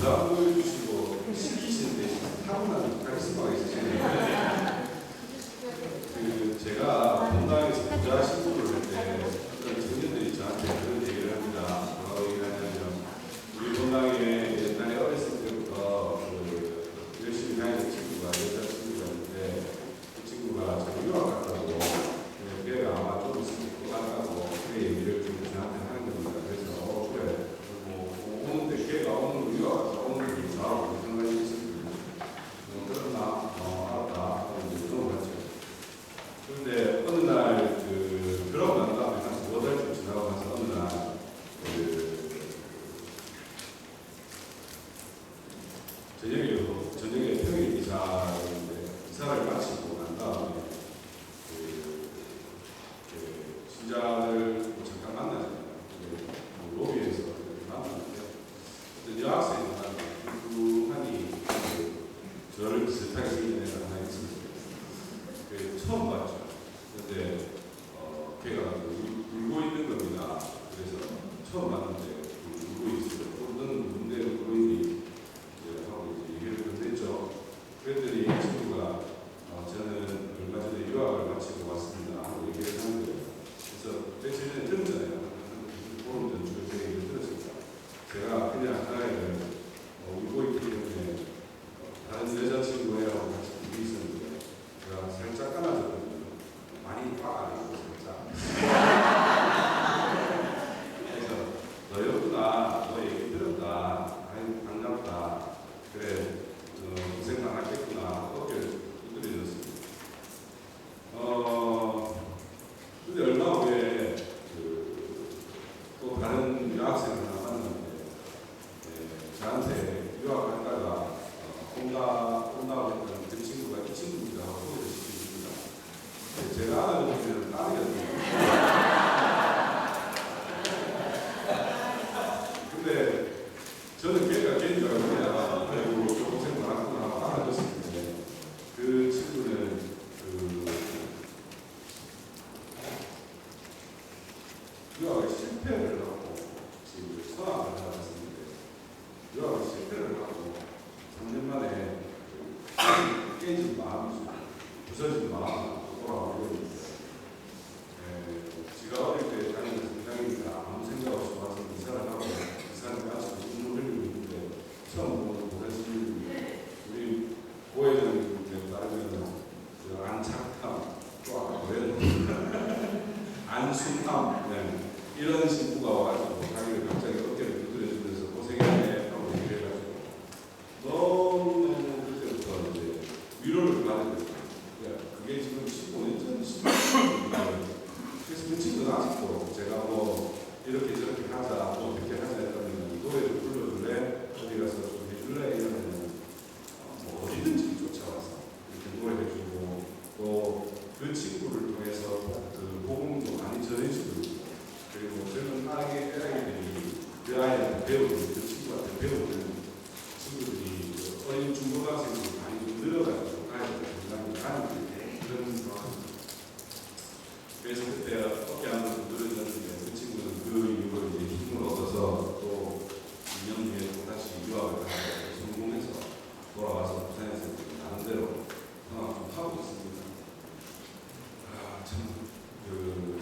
부자 보여주시고 시키시는데 타고난 카리스마가 있으시네요. 제가 본당에서 부자 신부를 할 때 어떤 청년들이 저한테 그런 얘기를 합니다. 뭐라고 얘기를 하냐면 우리 본당에 옛날에 어렸을 때부터 열심히 다니는 친구가 여자 친구가 있는데 그 친구가 저 유학 갔다고 걔가 아마 좀 있으면 또 간다고 그 얘기를 좀 저한테 하는 겁니다. 그래서 그래 오는데 걔가 오는 유학 갔다 오는 게 저하고 무슨 관련이 있었는데 그러나 알았다 하고 이제 넘어갔죠. 그런데 어느 날 그러고 난 다음에 한 5달쯤 지나고 나서 어느 날 저녁에 평일 이사인데 이사를 마치고 난 다음에 신자를 잠깐 만나잖아요. 로비에서 만났는데 여학생이 하나 뚱뚱하니 저를 비슷하게 생긴 애가 하나 있었어요. 처음 봤죠. 근데 걔가 울고 있는 겁니다. 그래서 처음 봤는데 울고 있어요. 너는 누군데 울고 있니? 하고 이제 얘기를 건넸죠. 그랬더니 이 친구가 저는 얼마 전에 유학을 마치고 왔습니다 하고 얘기를 하는 거예요. 그래서 제가 전에 들었잖아요. 보름 전주에 제 얘기를 들었습니다. 제가 그냥 하나를 울고 있기 때문에 다른 여자친구하고 같이 울고 있었는데 제가 살짝 안아줬거든요. 많이 꽉 안아주고 살짝. 그래서 너였구나. 너 얘기 들었다. 아이 반갑다. 그래 고생 많았겠구나. 어깨를 두드려줬습니다. 근데 얼마 후에 또 다른 여학생 하나 만났는데 저한테 유학 갔다가 온다고 했던 그 친구가 이 친구입니다. 소개를 시켜줍니다. 제가 알아보면 딸이었는데 근데 저는 걔가 걔인 줄 알고 그냥 아이고 고생 많았구나 하고 알아줬었는데 그 친구는 유학을 실패를 하고 지금 서학을 나왔었는데 유학을 실패를 하고 3년 만에 깨진 마음이 부서진 마음으로 돌아오고 있는데 지가 어릴 때 다니는 성장이니까 아무 생각 없이 와서 이사를 하고 이사를 마치고 눈물 흘리고 있는데 처음 보는 고생스러운 우리 고혜정에 따르면 안착함 또 안순함 이런 친구가 와가지고 자기를 갑자기 어깨를 두드려주면서 고생했네 하고 얘기를 해가지고 너무너무 그때부터 이제 위로를 받게 됐어요. 그게 지금 15년 전, 16년 전. 그래서 그 친구는 아직도 제가 뭐 이렇게 저렇게 하자, 뭐 어떻게 하자 했다면 노래를 불러줄래? 어디 가서 좀 해줄래? 이러면 뭐 어디든지 쫓아와서 이렇게 노래해주고 또 그 친구를 통해서 그 복음도 많이 전해주고 그리고 저는 아이들이 그 아이한테 배우는 그 친구한테 배우는 친구들이 어린 중고등학생들이 많이 늘어가지고 아이들 건강히 가는 그런 상황입니다. 그래서 그때 어깨 한번 늘어졌는데 그 친구는 그 이후로 이제 힘을 얻어서 또 2년 뒤에 또 다시 유학을 가서 성공해서 돌아와서 부산에서 나름대로 생활 좀 하고 있습니다.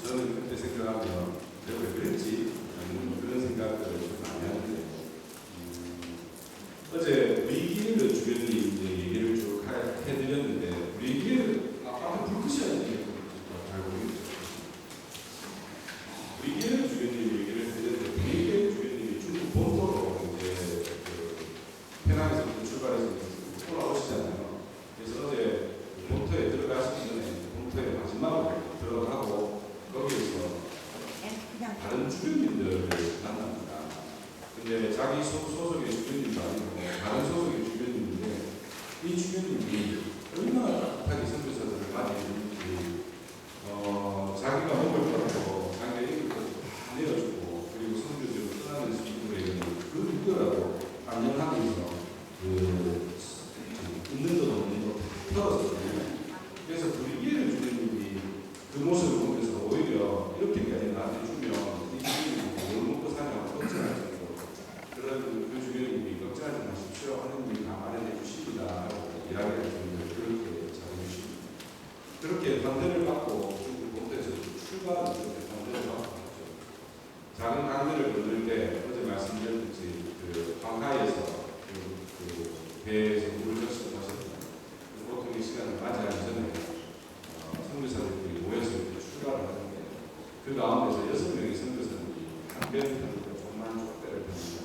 저는 그때 생각하면 내가 왜 그랬지? 그런 생각들을 좀 많이 하는데 어제 위기를 주교님이 얘기를 쭉 해드렸는데 위기를 아까 불 끄셔야 되겠죠. 잘 모르겠죠. 위기를 주교님이 얘기를 해드렸는데 위기를 주교님이 중국 본토로 이제 페낭에서 출발해서 돌아오시잖아요. 그래서 어제 본토에 들어가시기 전에 본토에 마지막으로 들어가고 거기에서 다른 주교님들을 만납니다. 근데 자기 소속의 주교님도 아니고 다른 소속의 주교님인데 이 주교님이 얼마나 따뜻하게 선교사들을 맞이했는지 자기가 먹을 것도 자기가 입을 것도 다 내어주고 그리고 선교지로 떠나는 친구들에게는 그 누구라도 안녕하면서 있는 것 없는 것 다 털었었거든요. 그래서 불의를 주교님이 그 모습을 보면서 오히려 이렇게까지 나한테 주면 이 주교님이 뭘 먹고 사냐고 걱정할 정도로 그런 그 주교님이 걱정하지 마시고 강의를 듣는 때 어제 말씀드렸듯이 그 방하에서 배에서 물을 적시하셨던 보통의 시간을 맞이하기 전에 선교사들끼리 모여서 이렇게 출가를 하는데 그 가운데서 6명의 선교사들이 한 배를 타고 조그만 족배를 탑니다.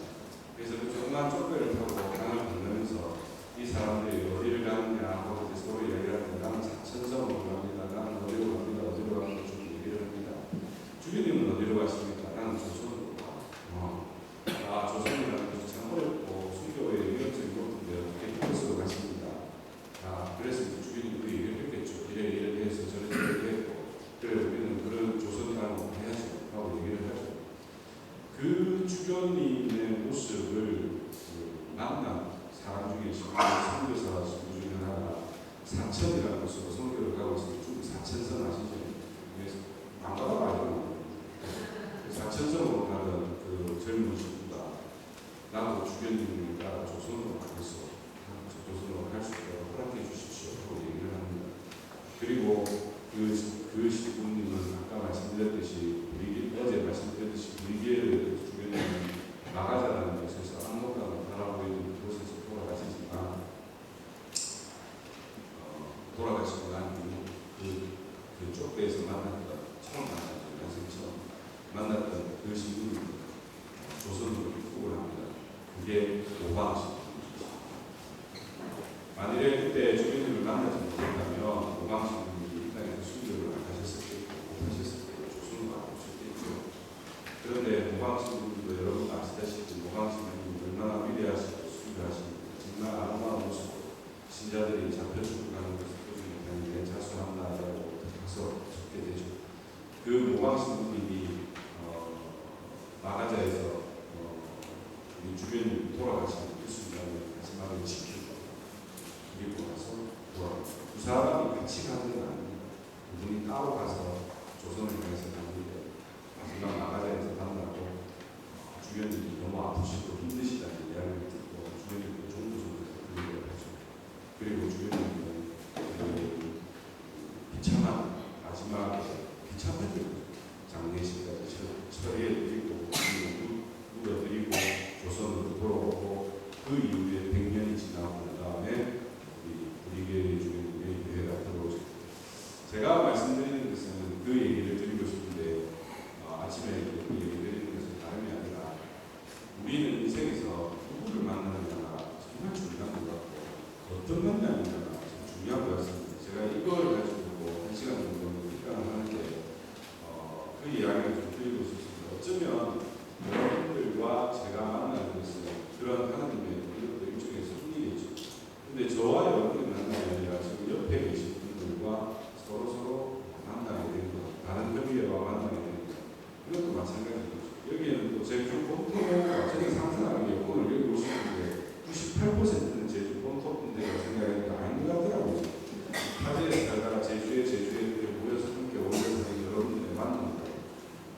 그래서 그 조그만 족배를 타고 강을 건너면서 이 사람들이 어디를 가느냐 하고 서로 이야기를 하는데 나는 사천성으로 갑니다. 나는 어디로 갑니다. 어디로 갑니다. 좀 얘기를 합니다. 주교님은 어디로 가십니까? 나는 조선으로 가. 조선이라는 것이 참 어렵고 순교의 위협적인 것인데 어떻게 그것으로 가십니다. 그래서 주교님이 그 얘기를 했겠죠. 이래 해서 저래 했고 그래 우리는 그런 조선이라고 해야죠 하고 얘기를 하죠. 그 주교님의 모습을 만난 사람 중에 선교사 친구 중에 하나가 사천이라는 곳으로 선교를 가고 있습니다. 중국 사천성 아시죠? 안 가봐가지고 사천성으로 가던 그 젊은 친구가 나도 주교님을 따라 조선으로 가겠어. 조선으로 갈 수 있도록 허락해 주십시오 하고 얘기를 합니다. 그리고 그 신부님은 아까 말씀드렸듯이 어제 말씀드렸듯이 브리기에르 주교님은 마가자라는 곳에서 압록강을 바라보이는 곳에서 돌아가시고 난 후 그 쪽배에서 처음 만났던 연생처럼 만났던 그 신부를 조선으로 입국을 합니다. 그게 오방신부입니다. 만일에 그때 주교님을 만나지 못했다면 오방신부님이 이 땅에서 순교를 안 하셨을 때고 조선으로 안 오셨겠죠. 그런데 오방신부님도 여러분 아시다시피 오방신부님이 얼마나 위대하시고 순교하십니까? 정말 아름다운 모습으로 신자들이 잡혀 죽어가는 것을 보시면 자수한다라고 가서 적게 되죠. 그 모방신부님이 마가자에서 우리 주변이 돌아가신 그 순간에 마지막에 지키고 그리고 나서 돌아갔어요. 두 사람이 같이 가는 건 아닙니다. 그분이 따로 가서 조선을 향해서 갔는데 마지막 마가자에서 만나고 주변이 너무 아프시고 힘드시다는 이야기를 듣고 주변이 종교적으로 그 얘기를 하죠. 그리고 주변이 비참한 마지막에 비참한 장례식까지 처리해드리고 묻어드리고 조선으로 돌아오고 그 이후에 100년이 지나고 난 다음에 우리 브리기에르 주교님의 교회가 들어오죠. 제가 말씀드리는 것은 그 얘기를 드리고 싶은데 아침에 그 얘기 드리는 것은 다름이 아니라 우리는 인생에서 누구를 만나느냐가 정말 중요한 것 같고 어떤 만남이냐가 중요한 것 같습니다. 제가 이걸 가지고 한 시간 정도 입강을 하는데 그 이야기를 좀 드리고 싶습니다. 어쩌면 여러분들과 제가 만나는 것은 그런 하나님의 이것도 일종의 섭리겠죠. 근데 저와 여러분이 만나는 게 아니라 지금 옆에 계신 분들과 서로 만나게 되는 것, 다른 협의회와 만나게 되는 것, 이것도 마찬가지죠. 여기에는 또 제주 본토가 저는 상상하기에 오늘 여기 오시는데 98%는 제주 본토 분들이라고 생각했는데 아닌 것 같더라고요. 타지에서 살다가 제주에 모여서 함께 오면서 여러분들의 만남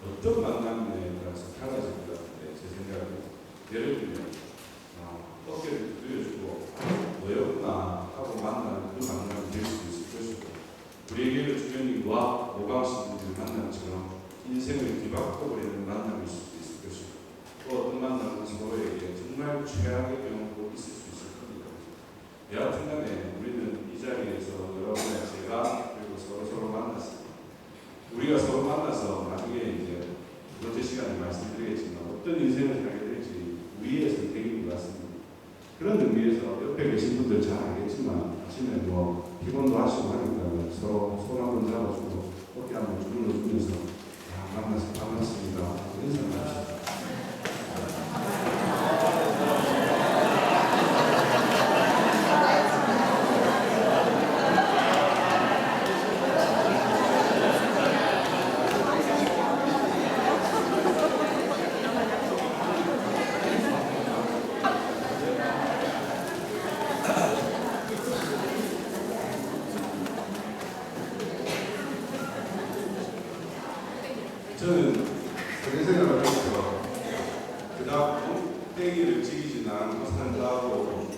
어떤 만남에 따라서 달라질 것 같은데 제 생각은 예를 들면 어깨를 두드려주고 너였구나 하고 만나는 그 만남이 될 수 있을 것이고 브리기에르 주교님과 오방신부를 만남처럼 인생을 뒤바꿔버리는 만남일 수도 있을 것이고 또 어떤 만남은 서로에게 정말 최악의 경우도 있을 수 있을 겁니다. 여하튼 간에 우리는 이 자리에서 여러분과 제가 그리고 서로 만났습니다. 우리가 서로 만나서 나중에 이제 두 번째 시간에 말씀드리겠지만 어떤 인생을 살게 될지 우리의 선택인 것 같습니다. 그런 의미에서 옆에 계신 분들 잘 알겠지만 아침에 피곤도 하시고 하니까 서로 손 한번 잡아주고 어깨 한번 주물러주면서 만나서 반갑습니다. 인사를 하시죠. 저는 세계생활을 하면서 그닥 몽때기를 지키지는 않고 산다고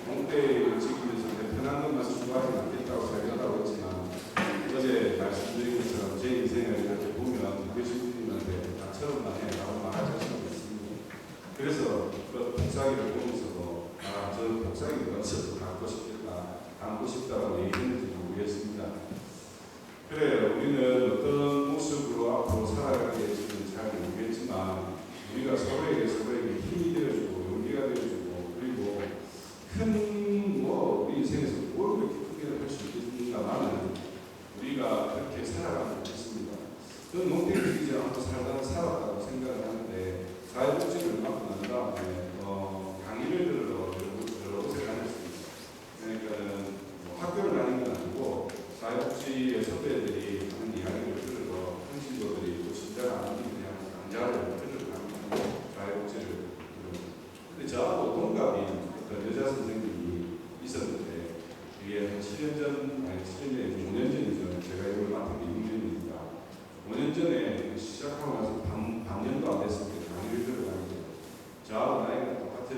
몽때기를 지키면서 편한 것만 추구하지 않겠다고 생각하고 있지만 어제 말씀드린 것처럼 제 인생을 이렇게 보면 그 신부님한테 나처럼 만해라고 이야기를 보면서도 저 복사기 원서도 갖고 싶겠다, 담고 싶다라고 얘기했는지 모르겠습니다. 그래, 우리는 어떤 모습으로 앞으로 살아가게 될지는 잘 모르겠지만 우리가 서로에게 힘이 되어주고 용기가 되어주고 그리고 우리 인생에서 뭘 그렇게 크게 할 수 있겠습니까만은 우리가 그렇게 살아가면 좋겠습니다. 저는 농땡기지 않고 살았다고 생각을 하는데 사회복지를 맡고 난 다음에 강의를 들으러 여러 곳에 다녔습니다. 그러니까는 학교를 다닌 건 아니고 사회복지의 선배들이 하는 이야기를 들으러 현실도들이 또 진짜가 아닌 그냥 강좌를 들으러 다니고 사회복지를 근데 저하고 동갑인 어떤 여자 선생님이 있었는데 그게 한 7년 전, 아니 5년 전이죠. 제가 이걸 맡은 게 6년입니다. 5년 전에 시작하고 나서 반년도 안 됐을 때 강의를 들어가는데 저하고 나이가 똑같은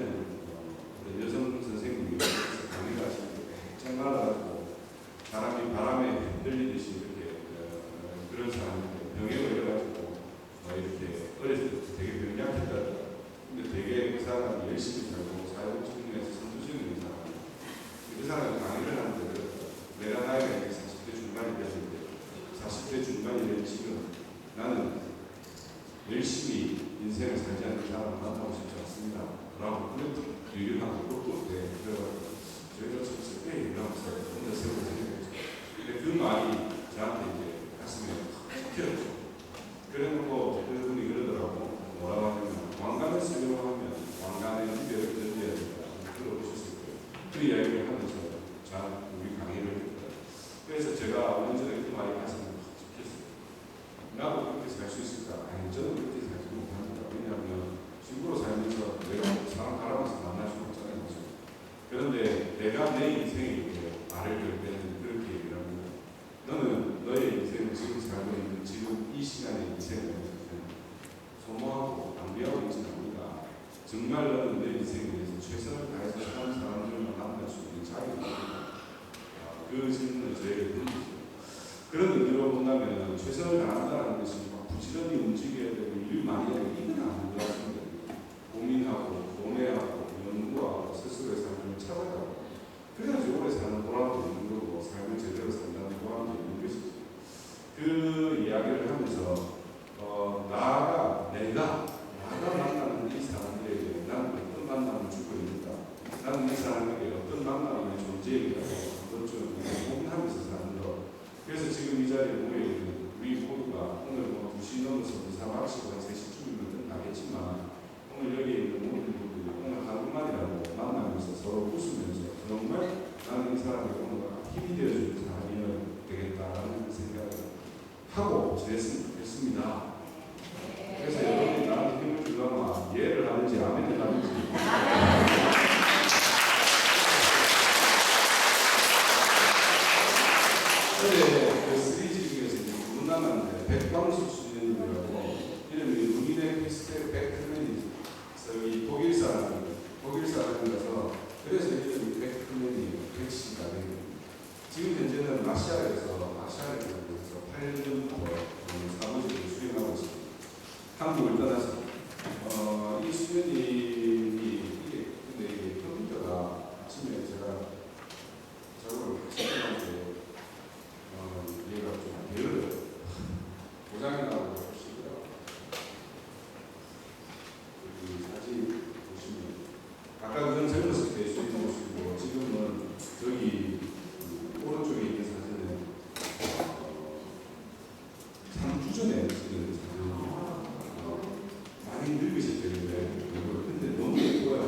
여성 선생님이 강의를 하시는데 정말 가지고 사람이 바람에 흔들리듯이 이렇게 그런 사람인데 병에 걸려가지고 이렇게 어렸을 때 되게 병약했다. 근데 되게 그 사람이 열심히 살고 사회복지에서 선두주는 사람이에요. 그 사람이 강의를 하는데 내가 나이가 이제 40대 중반이 됐는데 40대 중반이 된 지금 나는 열심히 인생을 살지 않는 사람을 만나고 싶지 않습니다. 라고 그래도 유일하게 또 그래가지고 저희가 좀 슬프게 얘기하면서 혼자 세우고 생각했죠. 근데 그 말이 저한테 이제 가슴에 탁 튀었죠. 그래놓고 그분이 그러더라고. 뭐라고 하냐면 왕관을 쓰려고 하면 왕관의 이별을 던져야 된다. 들어보셨을 거예요. 그 이야기를 하면서 우리 강의를 했다. 그래서 제가 먼저에 그 말이 가슴에 탁 찍혔어요. 나도 그렇게 살 수 있을까? 아니 저는 그렇게 살지 못합니다. 왜냐하면 친구로 살면서 내가 사람 바라면서 만날 수 없잖아요. 그런데 내가 내 인생에 말을 걸 때는 그렇게 얘기를 합니다. 너는 너의 인생을 지금 살고 있는 지금 이 시간의 인생을 소모하고 낭비하고 있지 않으니까 정말 너는 내 인생에 대해서 최선을 다해서 사는 사람들만 만날 수 있는 자격이 있다. 그 질문을 저에게 던지죠. 그런 의미로 본다면 최선을 다한다는 것이 막 부지런히 움직여야 되고 일을 많이 해야 되고 이건 아닌 것 같습니다. 고민하고 고뇌하고 연구하고 스스로의 삶을 찾아가고 그래야지 오래 사는 보람도 있는 거고 삶을 제대로 산다는 보람도 있는 것이죠. 그 이야기를 하면서 내가 만나는 이 사람들에게 나는 어떤 만남을 주고 있는가, 나는 이 사람에게 어떤 만남의 존재이라고 한번 좀 고민하면서 사는 것. 그래서 지금 이 자리에 모여있는 우리 모두가 오늘 2시 넘어서 이사 마치고 한 3시쯤이면 끝나겠지만 오늘 여기 있는 모든 분들이 오늘 하루만이라도 만나면서 서로 웃으면서 정말 나는 이 사람에게 오늘 힘이 되어주는 사람이 되겠다라는 생각을 하고 지냈으면 좋겠습니다. 그래서 여러분이 나한테 힘을 주려면 예를 하는지 아멘을 하는지 어제 그 3G 중에서 누군 남았는데 백광수 수녀님이라고 이름이 루미네 피스테 백클맨이 이 독일 사람이라서 그래서 이름이 백클맨이 백씨가 됩니다. 지금 현재는 아시아에서 8년부터 사무직을 수행하고 있습니다. 한국을 떠나서 이 수녀님이 근데 이게 컴퓨터가 아침에 제가 작업을 시작하는데 얘가 좀 게을러요. 고장이 나고 싶더라고요. 여기 사진 보시면 아까 그런 젊었을 때 수녀님 모습이고 지금은 저기 오른쪽에 있는 사진은 3주 전에 찍은 사진이에요. 많이 늙으셨는데 근데 너무 예뻐요.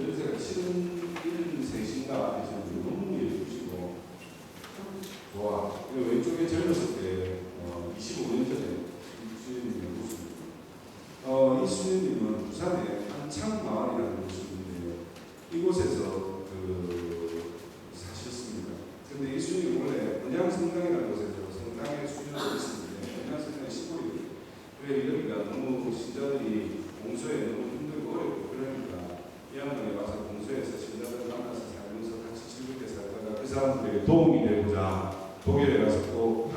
연세가 73인가 하시는데 너무 예쁘시고 좋아. 왼쪽에 젊었을 때 25년 전에 수녀님의 모습입니다. 이 수녀님은 부산에 한창마을이라는 곳이 있는데 이곳에서 사셨습니다. 근데 이 수녀님 원래 언양성당이라는 곳에서 성당에 수녀로 있었는데 언양성당이 시골이거든요. 그래 여기가 너무 신자들이 공소에 너무 힘들고 어렵고 그러니까 이 양반이 와서 공소에서 신자들 만나서 살면서 같이 즐겁게 살다가 그 사람들에게 도움이 되고자 독일에 가서 또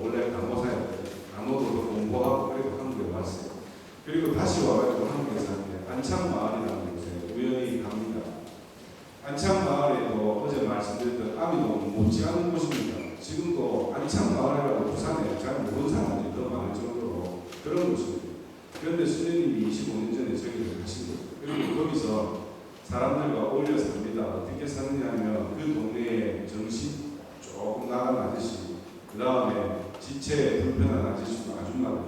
원래 간호사였거든요. 간호도 공부하고 그리고 한국에 왔어요. 그리고 다시 와가지고 한국에 사는데 안창마을이라는 곳에 우연히 갑니다. 안창마을에도 어제 말씀드렸던 아미동 못지않은 곳입니다. 지금도 안창마을이라고 부산에 잘 모르는 사람들이 더 많을 정도로 그런 곳입니다. 그런데 수녀님이 25년 전에 저기를 가신 거예요. 그리고 거기서 사람들과 어울려 삽니다. 어떻게 사느냐 하면 그 동네에 정신 조금 나간 아저씨, 그 다음에 지체에 불편한 아저씨, 아줌마들,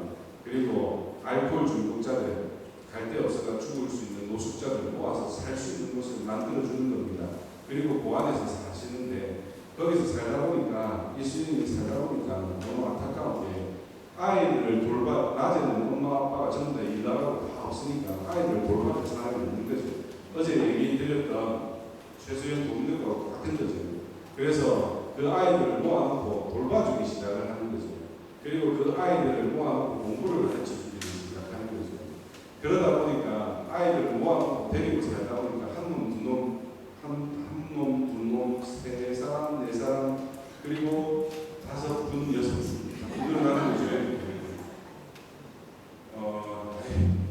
그리고 알코올 중독자들, 갈 데 없어가 죽을 수 있는 노숙자들 모아서 살 수 있는 곳을 만들어주는 겁니다. 그리고 그 안에서 사시는데 거기서 살다 보니까 예수님이 살다 보니까 너무 안타까운 게 아이들을 낮에는 엄마 아빠가 전부 다 일나가고 다 없으니까 아이들을 돌봐줄 사람이 없는 거죠. 어제 얘기 드렸던 최수연 도민들과 같은 거죠. 그래서 그 아이들을 모아놓고 돌봐주기 시작을 하는 거죠. 그리고 그 아이들을 모아놓고 공부를 가르쳐주기 시작하는 거죠. 그러다 보니까 아이들을 모아놓고 데리고 살다 보니까 한 놈, 두 놈, 세 사람, 네 사람, 그리고 5분, 6분 일어나는 거죠.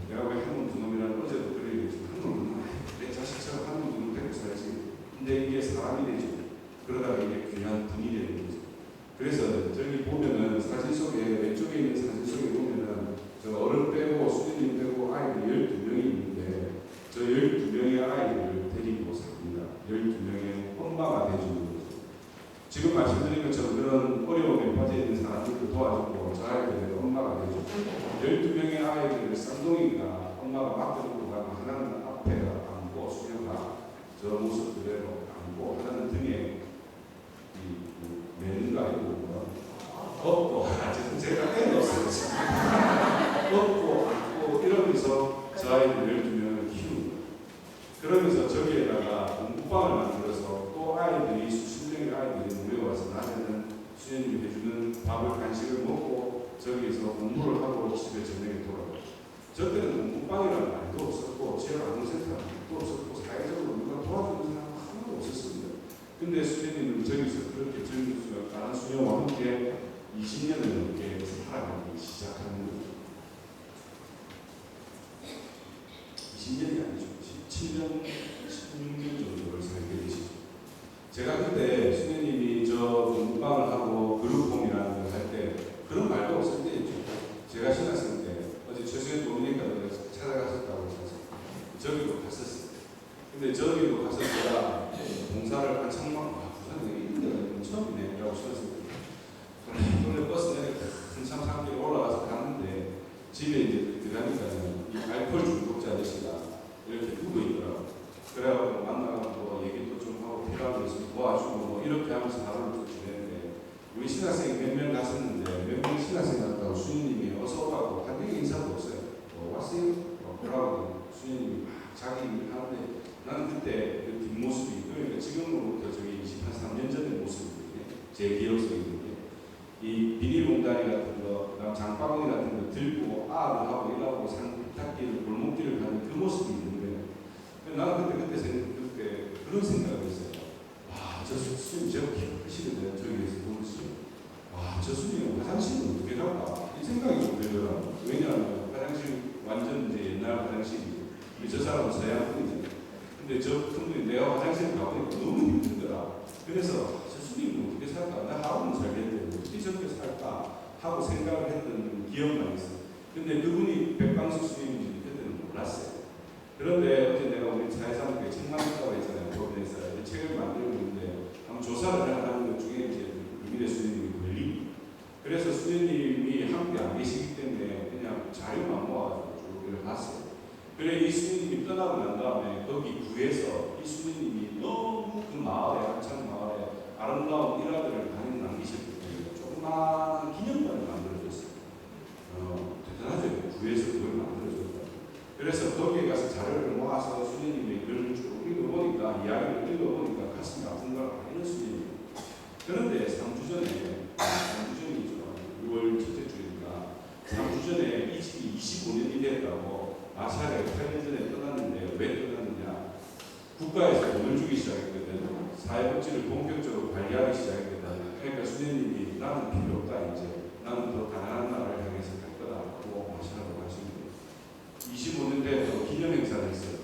내가 왜 한 놈, 두 놈이라는 어제도 그런 얘기했지만 한 놈, 내 자식처럼 한 놈, 두 놈 데리고 살지. 근데 이게 사람이 되죠. 그러다가 이게 귀한 분이 되는 거죠. 그래서 저기 보면은 사진 속에 왼쪽에 있는 사진 속에 보면은 저 어른 빼고 수녀님 빼고 아이들 12명이 있는데 저 12명의 아이들을 데리고 삽니다. 12명의 엄마가 되주는 거죠. 지금 말씀드린 것처럼 그런 어려움에 빠져 있는 사람들도 도와주고 저 아이들의 엄마가 되죠. 12명의 아이들을 쌍둥이가 엄마가 맡겨두고 가면 하나는 앞에 안고 수녀가 저 모습 그대로 안고 하나는 등에 매는 거 아니고 업고 제가 빼놓았어요. 업고 안고 이러면서 저 아이들 12명을 키우는 거예요. 그러면서 저기에다가 공부방을 만들어서 또 아이들이 수십 명의 아이들이 모여와서 낮에는 수녀님이 해주는 밥을 간식을 먹고 저기에서 공부를 하고 집에 저녁에 돌아가요. 저 때는 공부방이라는 말도 없었고 지역 아동센터도 없었고 사회적으로 누가 도와주는 사람 하나도 없었습니다. 근데 수녀님은 저기서 그렇게 젊은 수녀, 다른 수녀와 함께 20년을 넘게 살아가기 시작하는 거죠. 20년이 아니죠. 17년, 16년 정도를 살게 되시죠. 제가 그때 수녀님이 저 공부방을 하고 그룹홈이라는 걸 할 때 그런 말도 없을 때였죠. 제가 신학생 때 어제 최수연 도미니카 찾아가셨다고 해서 저기로 갔었어요. 근데 저기로 가서 제가 봉사를 한창만 부산에 있는데 처음이네 라고 신었어요. 오늘 버스 내리고 한참 산길에 올라가서 갔는데 집에 이제 들어가니까 이 알코올 중독자 아저씨가 이렇게 누워 있더라고요. 그래가지고 만나고 얘기도 좀 하고 필요한 거 있으면 도와주고 뭐 이렇게 하면서 하루를 지내는데 우리 신학생이 몇 명 갔었는데 몇 명 신학생 갔다고 수녀님이 어서 오라고 한 명의 인사도 없어요. 왔어요? 그러고 수녀님이 막 자기 일 하는데 나는 그때 그 뒷모습이 그러니까 지금으로부터 저기 23년 전의 모습이거든요. 제 기억 속에 있는 게 이 비닐봉다리 같은 거, 그다음 장바구니 같은 거 들고 아를 하고 일하고 산 부탁길을 골목길을 가는 그 모습이 있는 거예요. 나는 그때 그런 생각을 했어요. 와, 저 수님 제가 기억하시는데 저기에서 보면서 와, 저 수님 화장실은 어떻게 갈까? 이 생각이 좀 들더라고요. 왜냐하면 화장실 완전 이제 옛날 화장실이 저 사람은 서양 분이잖아요. 근데 저 분이 내가 화장실 가보니까 너무 힘들더라. 그래서 저 수님은 어떻게 살까? 나 하루는 살겠는데 어떻게 저렇게 살까? 하고 생각을 했던 기억만 있어요. 근데 그분이 백광수 수님인지 그때는 몰랐어요. 그런데 어제 내가 우리 사회사무국에 책 만들다고 했잖아요. 법인에서 책을 만들고 있는데 한번 조사를 하는 것 중에 이제 유민혜 수님이 걸림. 그래서 수녀님이 함께 안 계시기 때문에 그냥 자료만 모아가지고 쭉 일어났어요. 그래 이 수녀님이 떠나고 난 다음에 거기 구에서 이 수녀님이 너무 그 마을에 한창 마을에 아름다운 일화들을 많이 남기셨기 때문에 조그마한 기념관을 만들어줬어요. 대단하죠. 구에서 그걸 만들어줬다. 그래서 거기에 가서 자료를 모아서 수녀님의 글을 쭉 읽어보니까 이야기를 읽어보니까 가슴이 아픈 걸 이런 수녀님. 그런데 3주 전이죠. 6월 첫째 주니까 3주 전에 이 집이 25년이 됐다고 아시아에 8년 전에 떠났는데 왜 떠났느냐? 국가에서 돈을 주기 시작했거든. 사회복지를 본격적으로 관리하기 시작했거든. 그러니까 수녀님이 나는 필요 없다 이제. 나는 더 가난한 나라를 향해서 갈 거다 하고 마시라고 하시는 거예요. 25년 돼도 기념 행사를 했어요.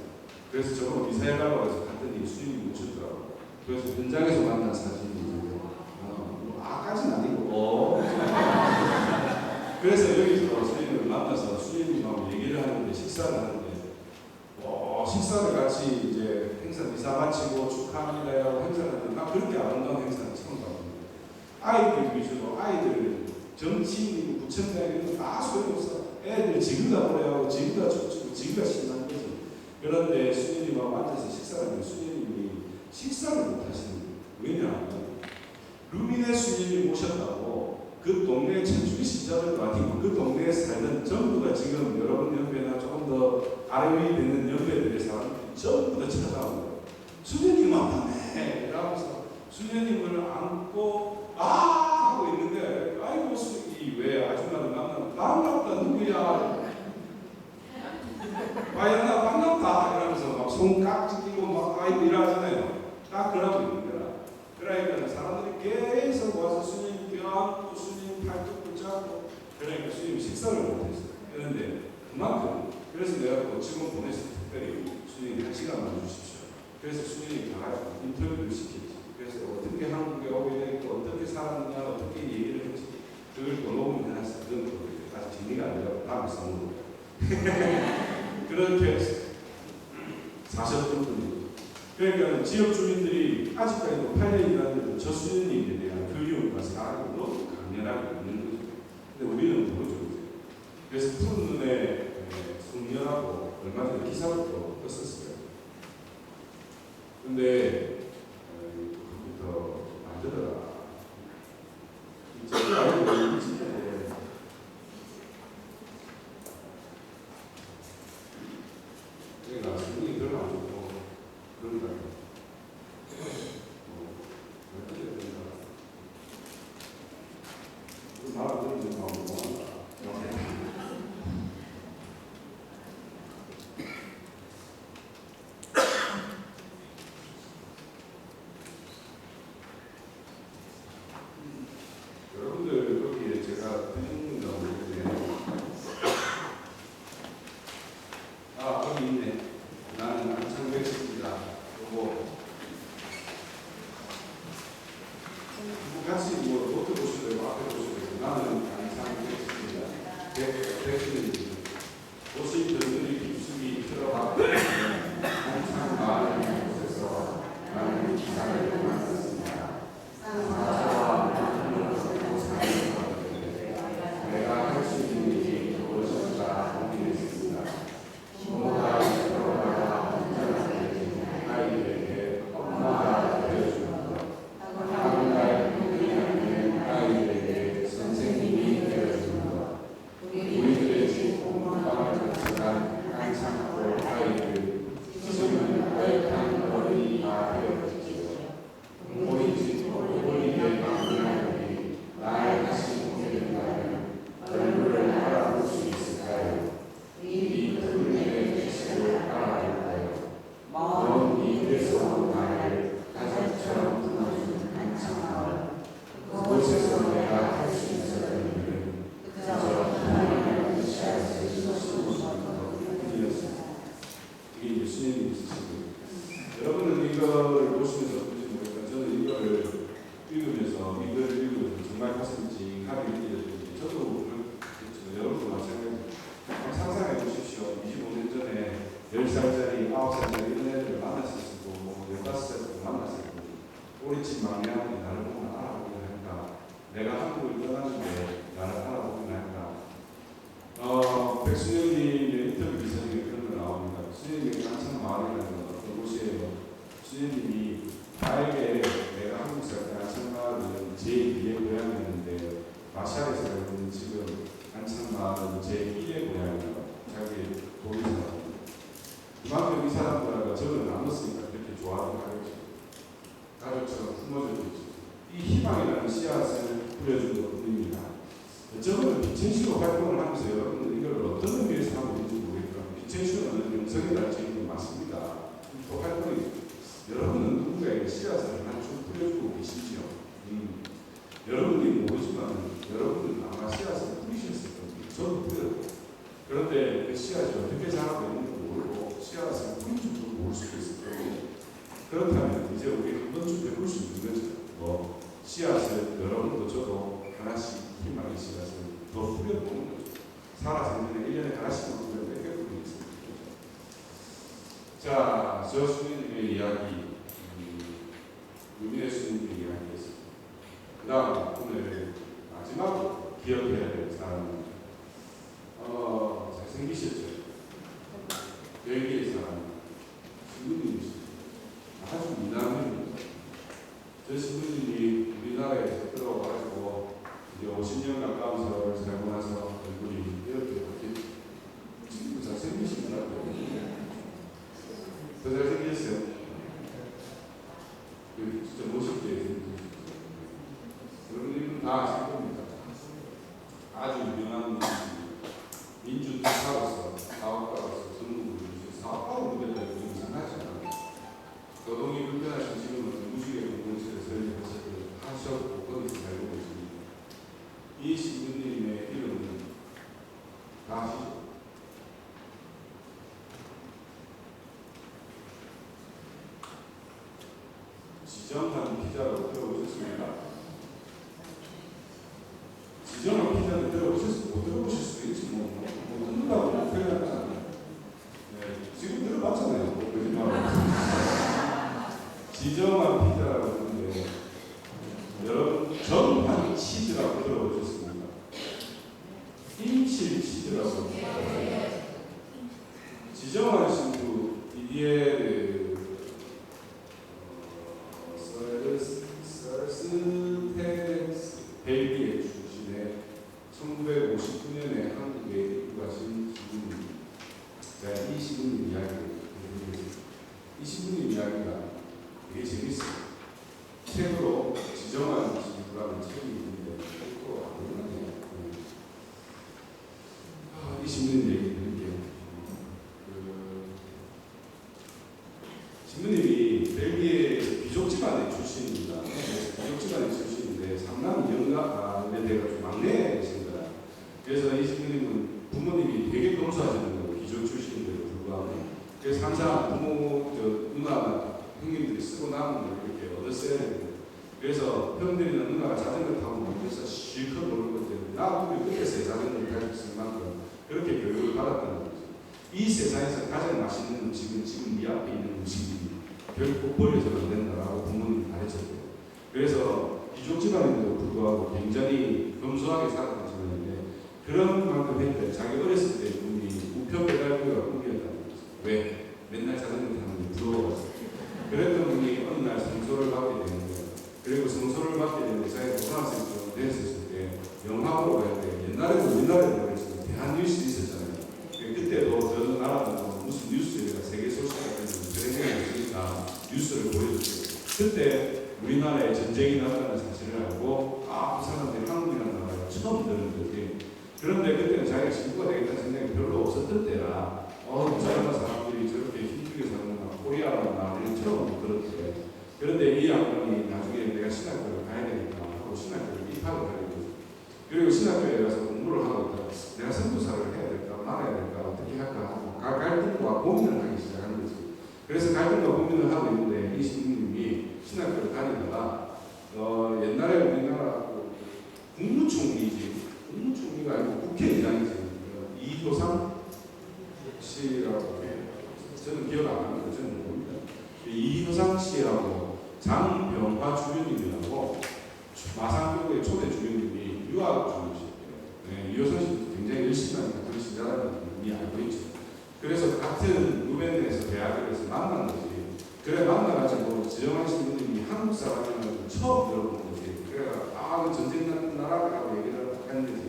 그래서 저번에 미사일 가라고 해서 갔더니 수님이 오셨더라고요. 그래서 현장에서 만난 사진이 아까진 아니고 그래서 여기서 수님을 만나서 수님하고 얘기를 하는데 식사를 하는데 식사를 같이 이제 행사 미사 마치고 축하합니다 하고 행사를 하는데 나 그렇게 아름다운 행사는 처음 봤는데 아이들 위주로 아이들 정치인 구청장이 다 소용없어. 애들 지금다 보내고 지금다 춤추고 지금다 신나는 거지. 그런데 수녀님하고 앉아서 식사를 하면 수녀님이 식사를 못 하시는 거예요. 왜냐하면 루미네 수녀님이 모셨다고 그 동네 천주교 신자들도 아니고 그 동네에 살던 전부 다 지금 여러분 연배나 조금 더 아래 위에 있는 연배들의 사람들이 전부 다 찾아온 거예요. 수녀님 왔다네 이러면서 수녀님을 안고 하고 있는데 아이고 수이 왜 아줌마를 만나면 반갑다 누구야 와야나 반갑다 이러면서 막 손깍지 끼고 막 아이고 이러잖아요. 딱 그러고 있는 거야. 그러니까 사람들이 계속 와서 수님 껴안고 수님 팔뚝 붙잡고 그러니까 수님 식사를 못했어요. 그런데 그만큼 그래서 내가 또 지금 보내서 특별히 수님 1시간만 주십시오. 그래서 수님이 가가지고 인터뷰를 시켰지. 그래서 어떻게 한국에 오게 됐고 어떻게 살았느냐 어떻게 얘기를 했지 그걸 또 녹음을 해놨어요. 그건 아직 진리가 아니라 다음에 써놓은 거예요. 그렇게 사셨던 분이에요. 그러니까 지역 주민들이 아직까지도 8년이라는 저 수녀님에 대한 그리움과 사랑이 너무 강렬하게 있는 거죠. 근데 우리는 모르죠. 그래서 푸른 눈에 성렬하고 얼마 전에 기사부터 떴었어요. 근데 그부터 만들어라. 저도 알고 있는데 그러니까 성능이 별로 안 좋고 그런다. 어떻게 된다. 말 안 들으면 마음이 뭐한다. 여러분들 여기에 제가 드리는 거 모르겠네요. 여기 있네. 나는 안창백입니다. 요거 같이 노트 보시려고 앞에 보시려고 나는 안창백입니다. 백신입니다. 옷이 들들이 깊숙이 들어가 한창 마을 곳에서 나는 기사를 만났습니다. 내가 할 수 있는 일이 무엇인가 고민했습니다. 부모가 들어가야 안전하게 아이들에게 엄마가 되어주는 것, 누군가의 힘들이 아이들에게 선생님이 되어주는 것, 우리들의 집 공부방을 같이 간 한창고 아이들, 지금은 하얀 어린이가 되어주지요. 우리 집 어린이의 방문하니 나의 다시 오게 된다면 얼굴을 알아볼 수 있을까요? 이 그분의 빛을 알아볼까요? 먼 이들에서 온 나를 가족처럼 품어주는 한창 마을, 그곳에서 내가 할 수 있었던 일은 그저 하나님의 씨앗을 심어주는 것뿐이었습니다. 이게 예수님이 있으시고 여러분은 이걸 보시면서 어떤지 모르겠지만 저는 이거를 읽으면서 정말 가슴이 찡하게 느껴졌는지 저도 그렇겠지만 여러분도 마찬가지입니다. 상상해 보십시오. 25년 전에 10살짜리, 9살짜리 이런 애들을 만났을 거고 15살짜리 만났을 거고 우리 집 막내한테 나를 보면 알아보긴 할까? 내가 한국을 떠났는데 나를 알아보긴 할까? 백수님의 인터뷰 기사에 그런 거 나옵니다. 수님이 한참 마을이라는 어떤 곳이에요. 수님이 나에게 내가 한국 살 때 한창마을은 제2의 고향이었는데 마샬에서 살고 지금 한창마을은 제1의 고향이라고 자기 독일 사람입니다. 그만큼 이 사람들과 저를 나눴으니까 그렇게 좋아하는 가족이죠. 가족처럼 품어주고 이 희망이라는 씨앗을 뿌려주는 것뿐입니다. 저는 빛천시로 활동을 하면서 여러분들 이걸 어떤 의미에서 하고 있는지 모르겠지만 빛천시로는 영성의 날짜인 거 맞습니다. 또 활동이 여러분은 누군가에게 씨앗을 하나 쭉 뿌려주고 계시지요. 여러분이 모르지만 여러분은 아마 씨앗을 뿌리셨을 겁니다. 저도 뿌렸고 그런데 그 씨앗이 어떻게 자라고 있는지 모르고 씨앗을 뿌린 줄도 그렇다면 이제 우리 한 번쯤 해볼 수 있는 거죠. 뭐 씨앗을 여러분도 저도 하나씩 희망의 씨앗을 더 뿌려보는 거죠. 살아생전에 1년에 하나씩만 뿌려도 몇 개 뿌리겠습니다. 자, 저 수님의 이야기, 유민의 수님의 이야기였습니다. 그 다음 오늘 마지막으로 기억해야 될 사람은 잘생기셨죠? 벨기에 사람 신부님이십니다. 아주 미남입니다. 저 신부님이 우리나라에서 들어와가지고 이제 50년 가까운 세월을 살고 나서 얼굴이 이렇게 지금 잘생기신 것 같아요. 더 잘생겼어요. 진짜 멋있게 생겼어요. 여러분들은 다 아실 겁니다. 아주 유명한 민주투사로서 사업가로서 전국을 이루신 사업가로 무대를 좀 이상하지 않아요. 노동이 불편하신 지금은 무식의 공동체를 설립하셨고 거기서 살고 계십니다. 이 신부님의 이름은 다 아시죠? 지정한 피자로 들어오셨습니까? 지정한 피자를 못 들어보실 수도 있지 뭐 듣는다고 표현하잖아요. 네, 지금 들어봤잖아요. 뭐 거짓말로. 지정한 피자라고 하는데 여러분 정한 치즈라고 들어보셨습니까? 힘실 치즈라고. 지정한 신부 디디에르 벨기에 출신의 1959년에 한국에 입국하신 신부님. 제가 이 신부님 이야기를 해드리겠습니다. 이 신부님 이야기가 되게 재밌어요. 책으로 지정한 신부라는 책이 있는데 또 안 끝나네요. 이 신부님 얘기 드릴게요. 신부님이 벨기에 귀족 집안의 출신입니다. 귀족 집안의 출신인데 삼남 영가에 대해서 막내이십니다. 그래서 이 신부님은 부모님이 되게 검소하셨는데 귀족 출신인데도 불구하고 그래서 항상 부모, 누나, 형님들이 쓰고 남은 걸 이렇게 얻었어야 됩니다. 그래서 형들이나 누나가 자전거 타고 멀리서 실컷 놀는 것 때문에 나도 끝에서 자전거를 탈 수 있을 만큼 그렇게 교육을 받았다는 거죠. 이 세상에서 가장 맛있는 음식은 지금 네 앞에 있는 음식이 결코 버려서는 안 된다라고 부모님이 가르쳤대요. 그래서 귀족 집안인데도 불구하고 굉장히 검소하게 살았던 집안인데 그런 만큼 했는데 자기 어렸을 때 꿈이 우편 배달부가 꿈이었다는 거죠. 왜? 맨날 자전거 타는 게 부러워가지고. 그랬던 분이 어느 날 성소를 받게 되는 거예요. 그리고 성소를 받게 되는데 자기가 고등학생처럼 됐었을 때 영화 보러 갈 때 옛날에도 우리나라에도 그랬지만 대한뉴스 있었잖아요. 그때도 저 나라도 무슨 뉴스가 세계 소식 같은 그런 게 있으니까 뉴스를 보여줬어요. 그때 우리나라에 전쟁이 났다는 사실을 알고 그 사람들이 한국이라는 나라를 처음 들은 거지. 그런데 그때는 자기가 신부가 되겠다는 생각이 별로 없었던 때라 우리나라 사람들이 저렇게 힘들게 사는구나 코리아나 이런 처음 들었대. 그런데 이 양반이 나중에 내가 신학교를 가야 되니까 하고 신학교를 입학을 하게 됐어요. 그리고 신학교에 가서 공부를 하고 있다가 내가 선교사를 해야 될까 말아야 될까 어떻게 할까 하고 갈등과 고민을 하기 시작하는 거죠. 그래서 갈등과 고민을 하고 있는데 이 신부님이 신학교를 다니다가 옛날에 우리나라 국무총리가 아니고 국회의장이지 이도상 씨라고 저는 기억 안 납니다. 저는 모릅니다. 이도상 씨라고 장병화 주교님이라고 마산교구의 초대 주교님이 유학 중이셨대요. 네, 이호선 씨도 굉장히 열심히 하니까 그런 신자라는 분이 알고 있죠. 그래서 같은 루벤에서 대학을 해서 만난 거지. 그래 만나가지고 지정한 신부님이 한국 사람이라는 처음 들어본 거지. 그래가 전쟁 났던 나라라고 얘기를 하는 거지.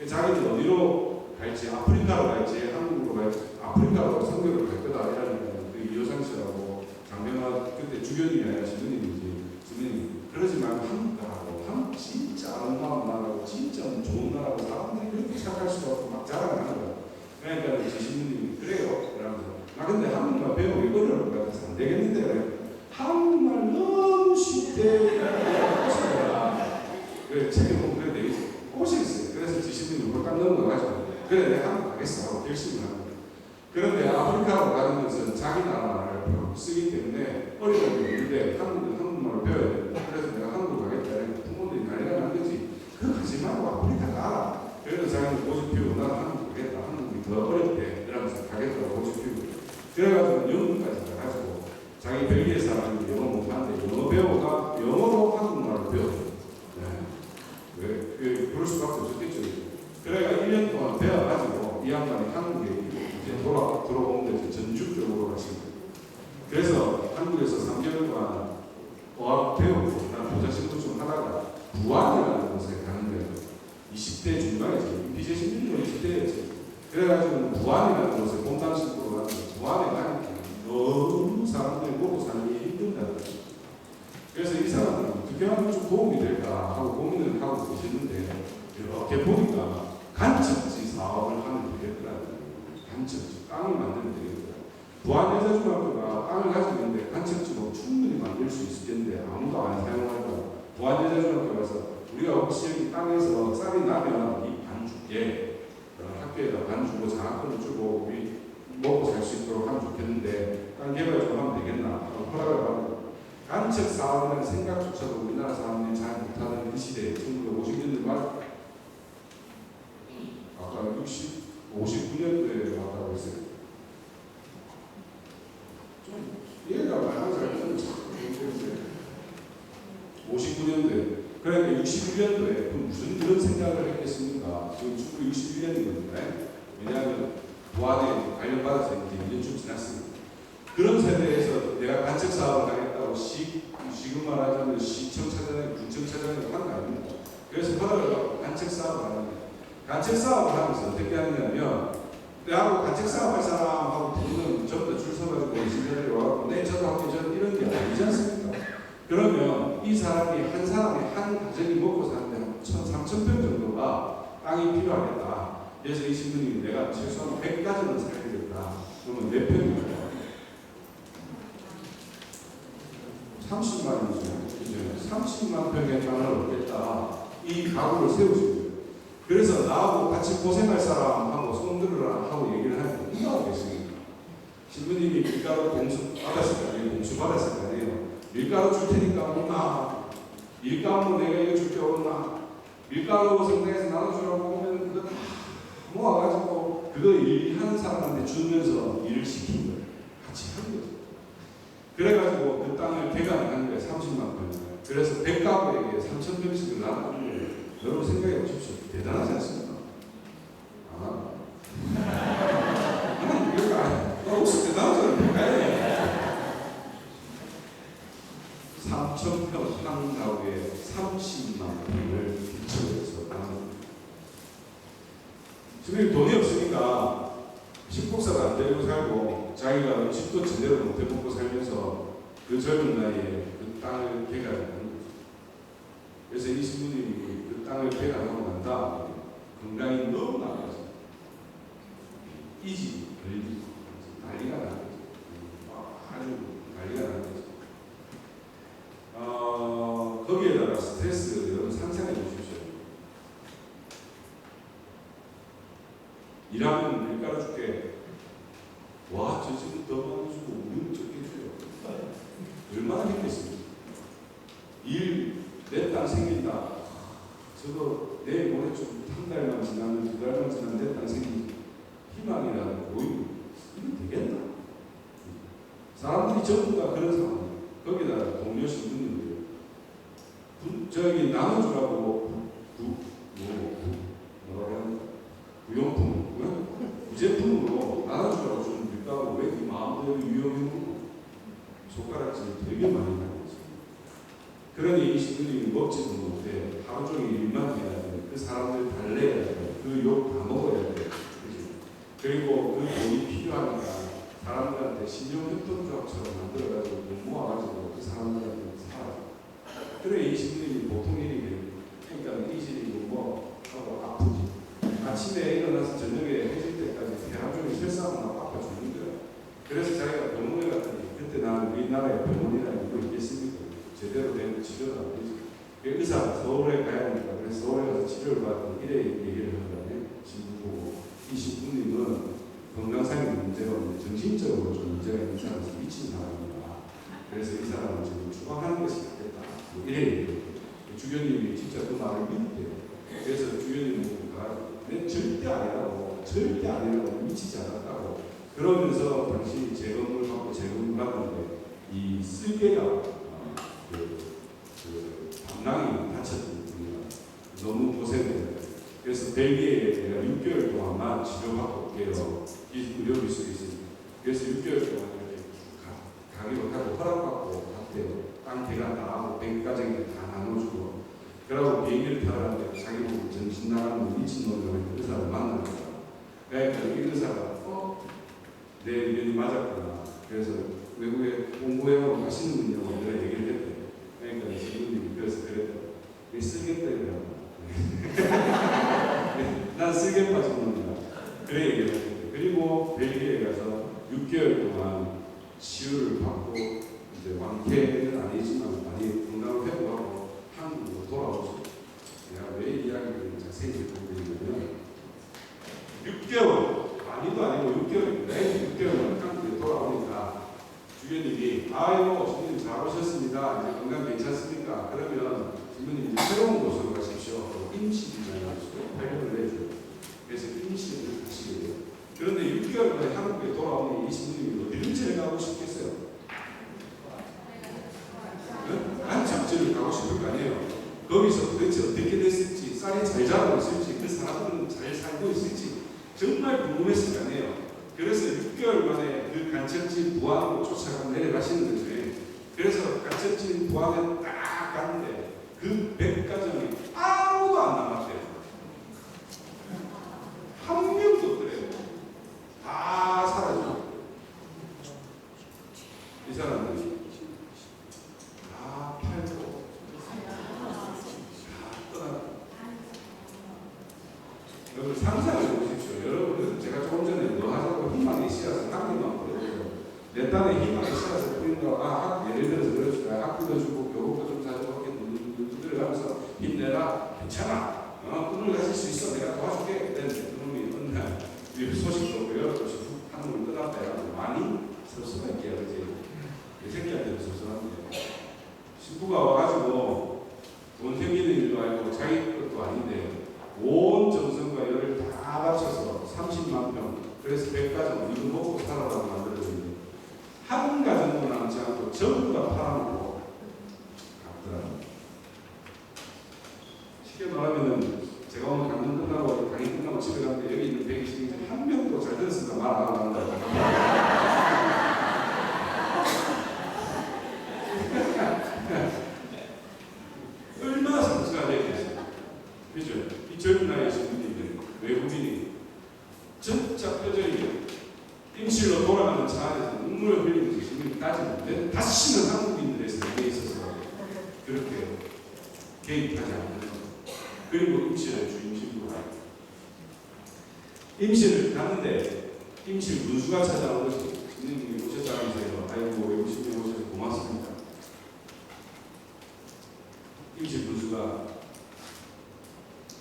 자기는 어디로 갈지 아프리카로 갈지 한국으로 갈지 아프리카로 선교를 갈 거다 이라는 그 이호상 씨라고 장병화 그때 주교님이 아니라 신부님 그러지 말고 한국 가라고. 한국 진짜 아름다운 나라고 진짜 좋은 나라고 사람들이 그렇게 착할 수가 없고 막 자랑하는 거야. 그러니까 지신부님이 그래요. 그러면서 근데 한국말 배우기 어려울 것 같아서 안 되겠는데 한국말 너무 쉽대. 그래 책에 보면 그래 되겠어. 꼬시겠어요. 그래서 지신부님이 홀딱 넘어가가지고 그래 내가 한국 가겠어 하고 결심을 하는 거야. 그런데 아프리카로 가는 것은 자기 나라를 쓰기 때문에 어려움이 없는데 한국말을 배워야 된다. 그래서 내가 한국 가겠다. 부모들이 난리가 난 거지. 그거 하지 말고 아프리카 가라. 그래서 자기는 고집 피우고 나는 한국 가겠다. 한국이 더 어렵대. 이러면서 가겠다고 고집 피우고. 그래가지고 영문까지 가가지고 자기 벨기에 사람이 영어 못하는데 영어 배우가 영어로 한국말을 배웠어요. 네. 왜? 그럴 수밖에 없었겠죠. 그래가 1년 동안 배워가지고 이 양반이 한국에 이제 들어오는데 전주 쪽으로 가신 거예요. 그래서 한국에서 3개월 동안 어학 배우고 난 보자 신분 좀 하다가 부안이라는 곳에 가는 거예요. 20대 중반이지. 비제 16년 20대였지. 그래가지고 부안이라는 곳에 본당 신부로 가서 부안에 가니까 너무 사람들이 먹고 사는 게 힘든다. 그래서 이 사람들은 어떻게 하면 좀 도움이 될까 하고 고민을 하고 계시는데 이렇게 보니까 간척지 사업을 하면 되겠더라고요. 간척지, 빵을 만들면 되겠더라고요. 부안여자중학교가 빵을 가지고 있는데 간척지로 충분히 만들 수 있겠는데 아무도 안 사용하고 부안여자중학교 가서 우리가 혹시 여기 땅에서 쌀이 나면 이 반 줄게 학교에다 반 주고 장학금을 주고 우리 먹고 살 수 있도록 하면 좋겠는데 땅 개발 좀 하면 되겠나 허락을 받고 간척 사업이라는 생각조차도 우리나라 사람들이 잘 못하는 그 시대에 1950년대 말 아까 59년도에 왔다고 했어요. 좀 얘가 말하는 사람이 참 59년도에 그러니까 61년도에 무슨 그런 생각을 했겠습니까? 지금 1961년이거든요. 왜냐하면 부안에 관련받아서 이제 1년쯤 지났습니다. 그런 세대에서 내가 간척 사업을 하겠다고 지금 말하자면 시청 차장이 군청 차장이 한 거 아닙니다. 그래서 허락을 받고 간척 사업을 하는 거예요. 간척 사업을 하면서 어떻게 하느냐면 내하고 간척 사업할 사람하고 부르는 전부 다 줄 서가지고 인생들이 와갖고 네 저도 할게 저는 이런 게 아니지 않습니까? 그러면 이 사람이 한 사람이 한 가정이 먹고 사는데 한 1,000~3,000평 정도가 땅이 필요하겠다. 그래서 이 신부님이 내가 최소한 100가정은 살리겠다. 그러면 몇 평이에요? 30만이죠. 30만 평의 땅을 얻겠다. 이 각오를 세우신 거예요. 그래서 나하고 같이 고생할 사람하고 손들으라 하고 얘기를 하면 누가 오겠습니까? 신부님이 밀가루 공수 받았을 거 아니에요. 공수 받았을 거 아니에요. 밀가루 줄 테니까 오나. 밀가루 내가 이거 줄게 오나. 밀가루 성당에서 나눠주라고 오면 그거 다 모아가지고 그거 일하는 사람한테 주면서 일을 시킨 거예요. 같이 한 거죠. 그래가지고 그 땅을 개간을 한 거예요. 30만 평. 그래서 100가구에게 3,000평씩을 나눈 거예요. 여러분 생각해 보십시오. 대단하지 않습니까? 혹시 대단하잖아요. 3,000평 한 가구에 30만 평을 기초해서 나눈 지금 돈이 없으니까 식복사도 안 데리고 살고 자기가 음식도 제대로 못 해먹고 살면서 그 젊은 나이에 그 땅을 개간하는 거죠. 그래서 이 신부님이 그 땅을 개간하고 난 다음에 건강이 너무 나빠서 이지 걸리고 난리가 나는 거죠. 아주 난리가 나는 거죠. 거기에다가 스트레스 여러분 상상해 보십시오. 일하면 밀가루 줄게. 와, 저 지금 더 많이 주고 우리는 적게 줘요. 얼마나 힘들겠습니까? 내 땅 생긴다. 저도 내일 모레쯤 한 달만 지나면 두 달만 지나면 내 땅 생긴 희망이라는 보이고 이건 되겠나? 사람들이 전부 다 그런 상황이에요. 거기다가 동료 신부님들 저기 나눠주라고 뭐라고 하는 구용품, 구제품으로 나눠주라고 주는 밀가루 왜 그 마음대로 유용해놓고 손가락질 되게 많이 하고 있습니다. 그러니 이 신부님이 먹지도 못해. 하루 종일 일만 해야 돼. 그 사람들 달래야 돼. 그 욕 다 먹어야 돼. 그리고 그 돈이 필요하니까 사람들한테 신용협동조합처럼 만들어가지고 돈 모아가지고 그 사람들한테 살아요. 그래 이 신부님이 보통 일이 돼요. 그러니까 이질이고 뭐 하고 아프지. 아침에 일어나서 저녁에 해질 때까지 하루 종일 설사하고 아파 죽는 거예요. 그래서 자기가 병원에 갔더니 그때 나는 우리나라에 병원이라는 거 있겠습니까? 제대로 된 치료가 안 되죠. 의사 서울에 가야 하니까 그래서 서울에 가서 치료를 받고 이래 얘기를 하더라고요. 신부 보고 이 신부님은 건강상의 문제가 없는데 정신적으로 좀 문제가 있는 이 사람은 미친 사람이다. 그래서 이 사람은 지금 추방하는 것이 낫겠다. 뭐 이래 얘기해요. 주교님이 진짜 그 말을 믿대요. 그래서 주교님은 내 절대 아니라고, 절대 아니라고, 미치지 않았다고. 그러면서 당시 재검을 받고 재검을 받는데 이 쓸개가 담낭이 다쳤거든요. 너무 고생해요. 그래서 벨기에에 내가 6개월 동안만 치료받고 올게요. 의료기술이 있습니다. 그래서 6개월 동안 이렇게 가기로 하고 허락받고 갔대요. 땅 대관 다 하고 백가정에 다 나눠주고. 그러고 비행기를 타러 가는데 자기 보고 정신 나가는 미친놈이라고 의사를 만난 거야. 그러니까 이 의사가 내 의견이 맞았구나. 그래서 외국에 공부해가고 가시는군요. 내가 얘기를 했대. 그러니까 지금님이 그래서 그랬다. 왜 쓰겠다 그래요. 난 쓰게 빠진 놈이다. 그래 얘기를 했대. 그리고 벨기에에 가서 6개월 동안 치유를 받고 이제 완쾌는 아니지만 많이 건강을 회복하고 한국으로 돌아오죠. 내가 왜 이야기를 자세히 듣고 있냐면 6개월 많이도 아니고 6개월인데 6개월 한국에 돌아오니까 주교님이 아이고 주교님 잘 오셨습니다. 이제 건강 괜찮습니까? 그러면 주교님 이제 새로운 곳으로 가십시오. 임시비자를 발령을 내줘요. 그래서 임시를 가시게 돼요. 그런데 6개월 만에 한국에 돌아오니 이 신부님이 어디든지 가고 싶겠어요? 안착지를 가고 싶을 거 아니에요. 거기서 도대체 어떻게 됐을지, 쌀이 잘 자라고 있을지, 그 사람들은 잘 살고 있을지 정말 궁금했을 거 아니에요. 그래서 6개월 만에 그 간척지 부안으로 쫓아가 내려가시는 거죠. 그래서 간척지 부안에 딱 갔는데 그 100가정이 아무도 안 남았대요. 한 명도 없더래요. 다 사라져. 이 사람들이 다 팔고 다 떠나고. 여러분 상상해 보십시오. 여러분은 제가 조금 전에 너 하자고 희망의 씨앗을 학교만 보여요. 내 딴에 희망의 씨앗을 뿌린다고 예를 들어서 그렇죠. 학교도 주고 교복도 좀 사주고 이렇게 들어가면서 힘내라. 괜찮아. 꿈을 가질 수 있어. 내가 도와줄게. 그놈이 어느 날 소식도 없고요. 한국을 떠났다 해가지고 많이 섭섭할게요. 이 새끼한테는 섭섭한데 신부가 와가지고 돈 생기는 일도 아니고 자기 것도 아닌데 온 정성과 열을 다 바쳐서 30만 평 그래서 100가정 이거 먹고 살아라고 만들어졌는데 한 가정도 남지 않고 전부 다 팔아먹고 갔더라고요. 쉽게 말하면은 제가 오늘 강연 끝나고 강의 끝나고 집에 갔는데 여기 있는 120명 중에 한 명도 잘 들었으니까 말 안 하는 거예요. 얼마나 상처가 되겠어요. 그죠? 이 젊은 나이에 신부님들 외국인이 진짜 표정이 임실로 돌아가는 차 안에서 눈물을 흘리면서 신부님 따지는데 다시는 한국인들의 세계에 있어서 그렇게 개입하지 않는 것. 그리고 임실의 주임 신부가 임실을 갔는데 임실 문수가 찾아온 것이 신부님이 오셨다면서요. 아이고 외국 신부님 오셔서 고맙습니다. 임실 문수가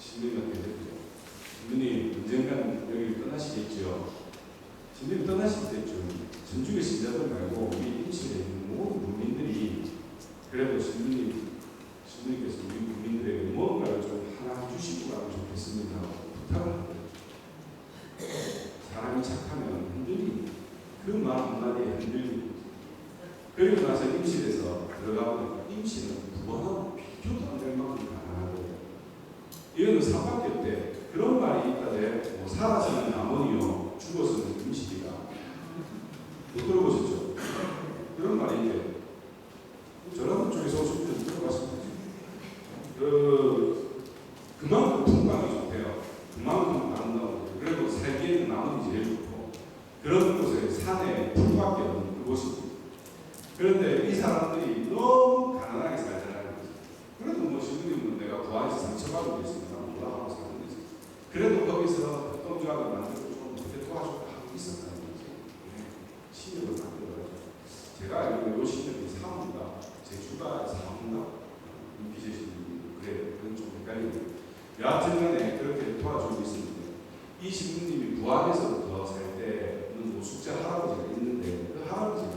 신부님한테 했죠. 신부님 언젠간 여기 떠나시겠죠. 신부님 떠나실 때쯤 전주의 신자들 말고 우리 임실에 있는 모든 국민들이 그래도 신부님께서 우리 국민들에게 무언가를 좀 하나 주시고 가면 좋겠습니다. 부탁을 하고 사람이 착하면 흔들리 그 말 한마디에 흔들리. 그리고 나서 임실에서 들어가 보니까 임실은 부모하고 비교도 안 될 만큼 가난하고 이거는 삼박교 때 그런 말이 있다대. 뭐 살아서는 남원이요 죽어서는 임실이다. 못 들어보셨죠? 그런 말이 있대. 전라도 쪽에서 오신 분 들어봤습니다. 그만큼 풍광이 좋대요. 그만큼 아름다워. 그래도 살기에는 남원이 제일 좋고 그런 곳에 산에 풀밖에 없는 그곳입니다. 그런데 이 사람들이 너무 가난하게 살잖아요. 그래도 뭐 신부님은 내가 부안에서 상처받은 게 있으니까 올라가고 사는 거지. 그래도 거기서 협동조합을 만들고 좀 어떻게 도와줄까 하고 있었다는 거지. 신협을 만들어가지고 제가 알기로 요 신협이 사업인가 제주가 사업인가 비제신이 그래 그건 좀 헷갈리네요. 여하튼 간에 그렇게 도와주고 있습니다. 이 신부님이 부안에서부터 살 때는 노숙자 할아버지가 있는데 그 할아버지가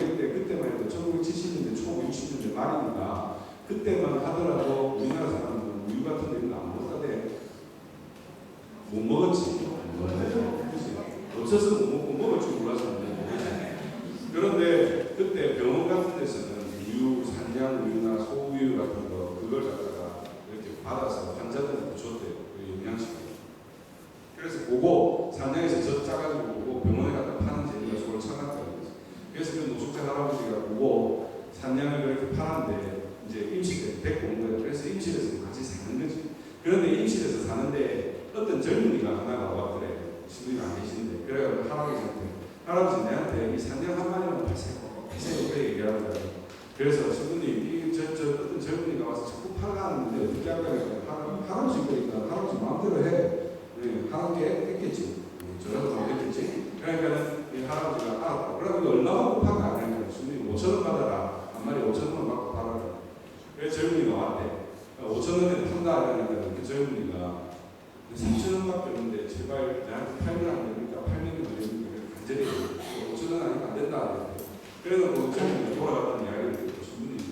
모르겠는데 그때만 해도 1970년대 초 60년대 말이니까 그때만 하더라도 우리나라 사람은 우유 같은 데 이런 거안 먹었다대. 못 먹었지. 없어서 못 먹고 먹을 줄 몰라서 못 먹었지. 그런데 그때 병원 같은 데서는 우유, 산양 우유나 소우유 같은 거 그걸 갖다가 이렇게 받아서 환자들한테 줬대요. 그 영양식으로. 그래서 그거 산양에서 젖 짜가지고 그거 병원에 갖다 파는 재미가 서로 참았다는 거지. 그래서 그 노숙자 할아버지가 그거 산양을 그렇게 파는데 이제 임실에 데리고 온 거예요. 그래서 임실에서 같이 사는 거지. 그런데 임실에서 사는데 어떤 젊은이가 하나가 왔더래. 신부님 안 계시는데. 그래가지고 할아버지 내한테 이 산양 한 마리만 파세요. 그렇게 얘기하는 거예요. 그래서 신부님 어떤 젊은이가 와서 자꾸 팔아가는데 어떻게 할까요? 할아버지 거니까 할아버지 마음대로 해. 하는 게 했겠지. 저라도 하겠지. 그러니까 이 할아버지가 알았다. 그러면 얼마만 팔까? 그러니까 신부님 5,000원 받아라. 한 마리 5,000원 받고 팔아라. 그래서 젊은이가 왔대. 5,000원에 판다. 그러니까 그 젊은이가 3,000원밖에 없는데 제발 나한테 팔면 안 되니까 팔면 간절히 5,000원 아니면 안 된다. 그래서 그 젊은이가 돌아갔다는 이야기를 듣고 신부님이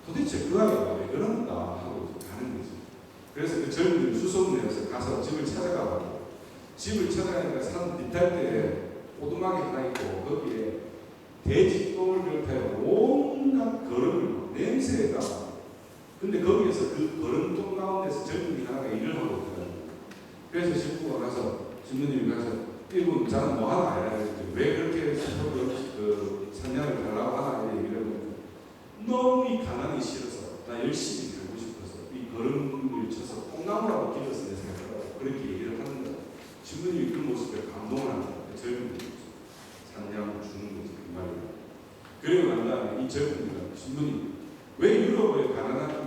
도대체 그 아이가 왜 그런가 하고 가는 거지. 그래서 그 젊은이를 수소문해서 가서 집을 찾아가고 집을 찾아가니까 산 뒷탈대에 오두막이 하나 있고 거기에 돼지 똥을 비롯하여 온갖 거름을 냄새에다가 근데 거기에서 그 거름똥 가운데서 젊은이 하나가 일을 하고 있더라고요. 그래서 신부가 가서 신부님이 가서 이분 자는 뭐 하나 알아야 되는데 왜 그렇게 그 산양을 달라고 하나 얘기를 하면 너무 이 가난이 싫어서 나 열심히 살고 싶어서 이 거름을 쳐서 콩나무라고 길어서 내 생각하라고 그렇게 얘기를 하는 거야. 신부님이 그 모습에 감동을 한다. 젊은이 산양을 주는 거지 그 말이야. 그리고 난 다음에 이 젊은이가 신부님 왜 유럽의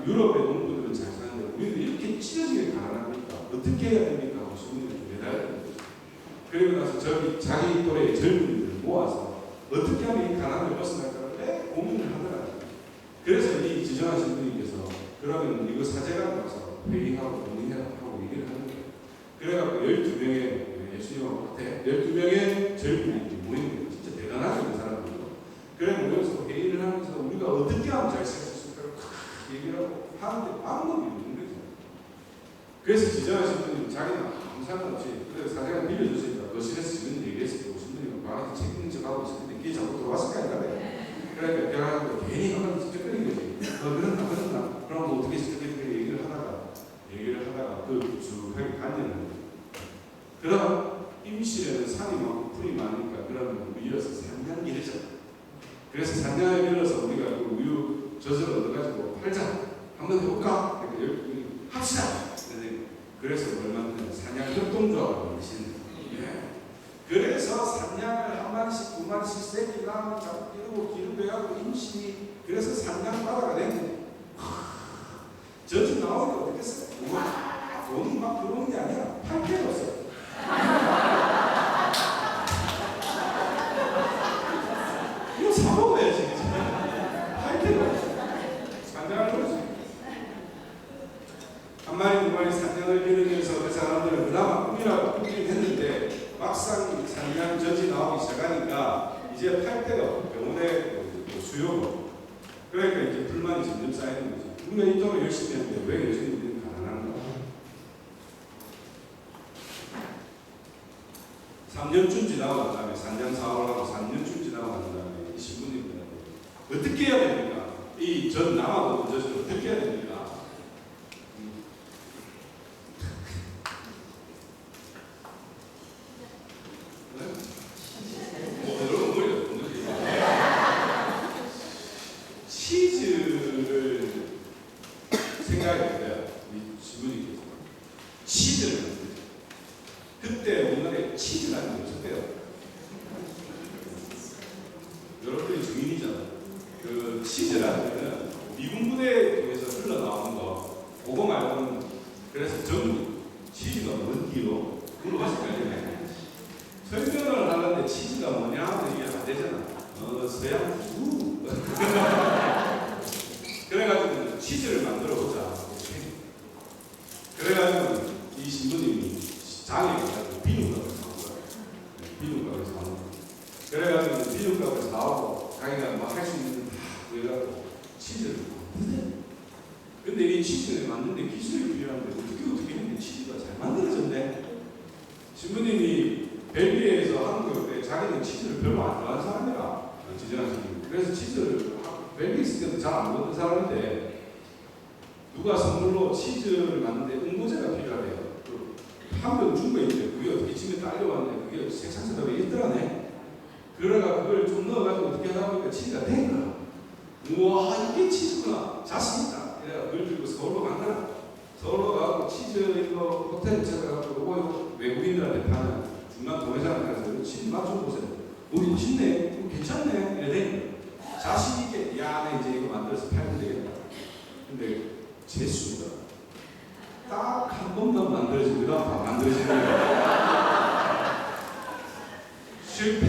농부들은 잘 사는데 우리는 이렇게 찢어지게 가난합니까? 어떻게 해야 됩니까? 하고 신부님을 매달려야 되는 거죠. 그리고 나서 자기 또래의 젊은이들을 모아서 어떻게 하면 이 가난을 벗어날까 고민을 하더라고요. 그래서 이 지정한 신부님께서 그러면 이거 사제관 가서 회의하고 논의하고 얘기를 하는 거예요. 그래갖고 12명의 예수님하고 12명의 젊은이들이 모이는 거예요. 진짜 대단하죠 그 사람들도. 그래 모여서 회의를 하면서 우리가 어떻게 하면 잘 살 수 있을까 얘기를 하고 하는데 방법이 없는 거죠. 그래서 지정한 신부님 자기는 아무 상관없이 그래서 사제관 빌려줬으니까 거실에서 지금 얘기했을 때 신부님은 방에서 책 읽는 척하고 있었는데 귀에 자꾸 들어왔을 거 아닌가. 그러니까 대화하고 괜히 한번 직접 끓인 거지. 그런다. 그럼 뭐 어떻게 얘기를 하다가 그 쭉하게 간연을 해요. 그럼 임실에는 산이 많고 풀이 많으니까 그러면 위에서 산양 기르자. 그래서 산양을 길러서 우리가 그 우유 젖을 얻어가지고 팔자. 한번 해볼까? 그러니까 합시다. 그래서 얼마 전에 산양 협동조합을 만드시는 거예요. 그래서 산양을 한 마리씩 두 마리씩 새끼 낳으면 자꾸 기르고 해갖고 임신이 그래서 산양 바다가 된 거예요. 젖이 나오니까 어떻겠어요? 돈이 막 들어오는 게 아니라 팔 필요 없어요. 이거 사 먹어야지. 팔 필요 없어요. 산양을 그러지. 한 마리 두 마리 산양을 기르면서 그 사람들은 그나마 꿈이라고 꾸긴 했는데 막상 산양 젖이 나오기 시작하니까 이제 팔 데가 없고 병원에 수요가 그러니까 이제 불만이 점점 쌓이는 거죠. 우리가 이토록 열심히 했는데 왜 요즘 우리는 가난한가? 3년쯤 지나고 난 다음에 산양 사업을 하고 3년쯤 지나고 난 다음에 이 신부님들은 어떻게 해야 됩니까? 이 전 남아도 젖을 어떻게 해야 됩니까? 치즈를 생각해보세요. 이 신부님께서 치즈를 만들죠. 그때 우리나라에 치즈라는 게 없었대요. 여러분들이 증인이잖아요. 그 치즈라는 거는 미군 부대에 통해서 흘러나오는 거 그거 말고는 그래서 전부 치즈가 뭔지로 물어봤을 거예요. 설명을 하는데 치즈가 뭐냐 하면 이게 안 되잖아. 서양 구 그래가지고 치즈를 만들어 보자. 그래가지고 이 신부님이 장에 가가지고 비누값을 사온 거야. 비누값을 사온 거야. 그래가지고 비누값을 사오고 자기가 막 할 수 있는 다 구해가지고 치즈를 만드네. 근데 이 치즈를 만드는데 기술이 필요한데 어떻게 했는데 치즈가 잘 만들어졌네. 신부님이 벨기에에서 한국에 올 때 자기는 치즈를 별로 안 좋아하는 사람이라 지정하신 분. 그래서 치즈를 벨기에 있을 때도 잘 안 먹는 사람인데 누가 선물로 치즈를 만드는데 응고제가 필요하대요. 한 병 준 거 있는데 그게 어떻게 집에 딸려왔는데 그게 생산자가 있더라네. 그러다가 그걸 좀 넣어가지고 어떻게 하다 보니까 치즈가 된 거야. 우와 이게 치즈구나. 자신 있다. 이래가 그걸 들고 서울로 간 거야. 서울로 가고 치즈 이거 호텔 찾아가지고 이거 외국인들한테 파는 중간 도매장에 가서 치즈 맛 좀 보세요. 우리 맛있네. 괜찮네. 이래 된 거야. 자신 있게 야 나 이제 이거 만들어서 팔면 되겠다. 근데 재수가 딱 한 번만 만들어지면 그 다음 다 만들어지는 거야. 실패.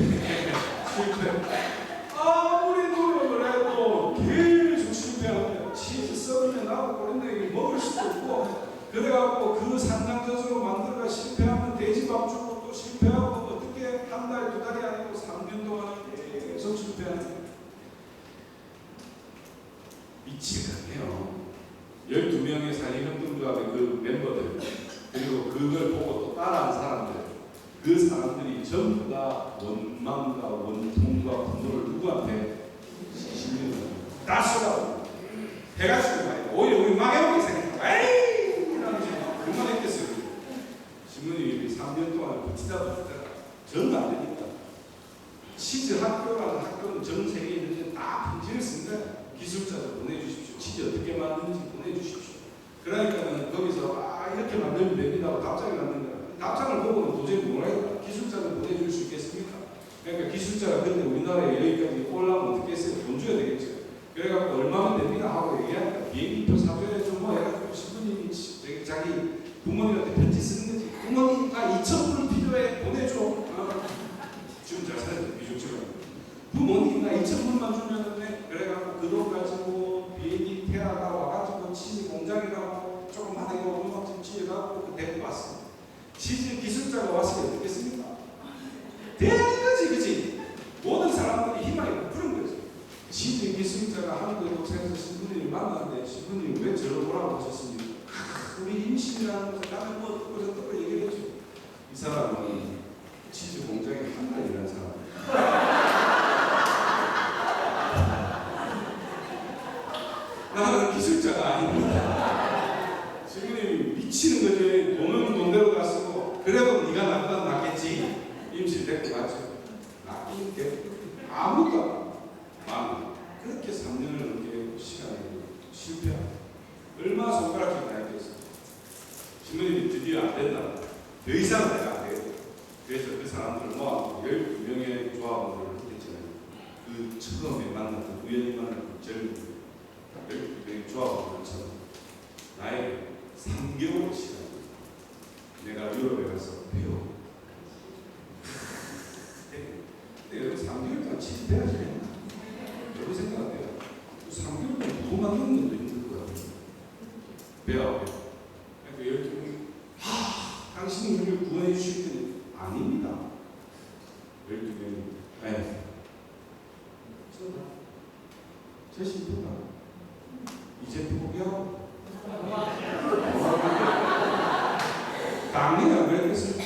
아무리 노력을 해도 계속 실패하고 치즈 썩으면 나오고 그런데 먹을 수도 없고 그래갖고 그 산장젓으로 만들어가 실패하면 돼지밥 주고 또 실패하고 어떻게 한 달, 두 달이 아니고 3년 동안 계속 실패하는 거야. 미치겠네요. 12명의 사회협동조합의 그 멤버들 그리고 그걸 보고 또 따라한 사람들 그 사람들이 전부 다 원망과 원통과 분노를 누구한테 다 쏟아붓고 해가지고 말이야. 오히려 우리 망해보게 생겼다. 에이! 이러면서 그만했겠어요. 신부님이 3년 동안 버티다 전도 안 되니까 치즈 학교라는 학교는 전 세계에 있는데 다 편지를 씁니다. 기술자들 보내주십시오. 치즈 어떻게 만드는지 보내주십시오. 그러니까는 거기서 이렇게 만들면 됩니다. 답장이 왔는 거야. 답장을 보고는 도저히 모르겠다. 기술자들 보내줄 수 있겠습니까? 그러니까 기술자가 근데 우리나라에 여기까지 올라오면 어떻게 했어요? 돈 줘야 되겠죠. 그래갖고 얼마면 됩니다 하고 얘기하니까 비행기표 사줘야죠. 뭐 해가지고 신부님이 자기 부모님한테 편지 쓰는 거지. 부모님 2,000불 필요해 보내줘. 지금 잘 살았죠. 비중처럼. 부모님 2,000불만 주면 돼. 그래갖고 그 돈 가지고 비행기 태아가 와가지고 치즈 공장에 가고 조그마하게 엄마김치에 가고 그 데리고 왔어. 치즈 기술자가 왔을 때 어떻겠습니까? 되는 거지, 그치? 모든 사람들이 희망이 그런 거지. 치즈 기술자가 한국에 도착해서 신부님을 만났는데 신부님이 왜 저를 오라고 하셨습니까? 우리 임신이라는 것을 나는 뭐 어떻고 저떻고 얘기를 해줘. 이 사람은 치즈 공장에 한 달 일하는 사람. 나는 기술자가 아닙니다. 신부님이 미치는 거지. 돈은 돈대로 다 쓰고 그래도 네가 낳다 낳겠지. 임신 데리고 갔죠. 낳긴 게 아무것도 마음 그렇게 3년을 넘게 시간이 실패하고 얼마나 손가락질 다 했겠어. 신부님이 드디어 안 된다. 더 이상 내가 안 되겠다. 그래서 그 사람들을 모아서 12명의 조합원들을 했잖아요. 그 처음에 만났던 우연히 만났던 젊은 12명의 조합원들처럼 나에게 3개월 시간 내가 유럽에 가서 배워. 근데 여러분 3개월 동안 치즈해야지. 여러분 생각해요. 3개월 동안 누구 만드는 것도 힘들 거야. 배워. 그러니까 12명이 당신이 우리를 구원해 주실 때는 아닙니다. 12명이 아니 제 신부가 이제 포기하고 당연히 안 그랬겠습니까?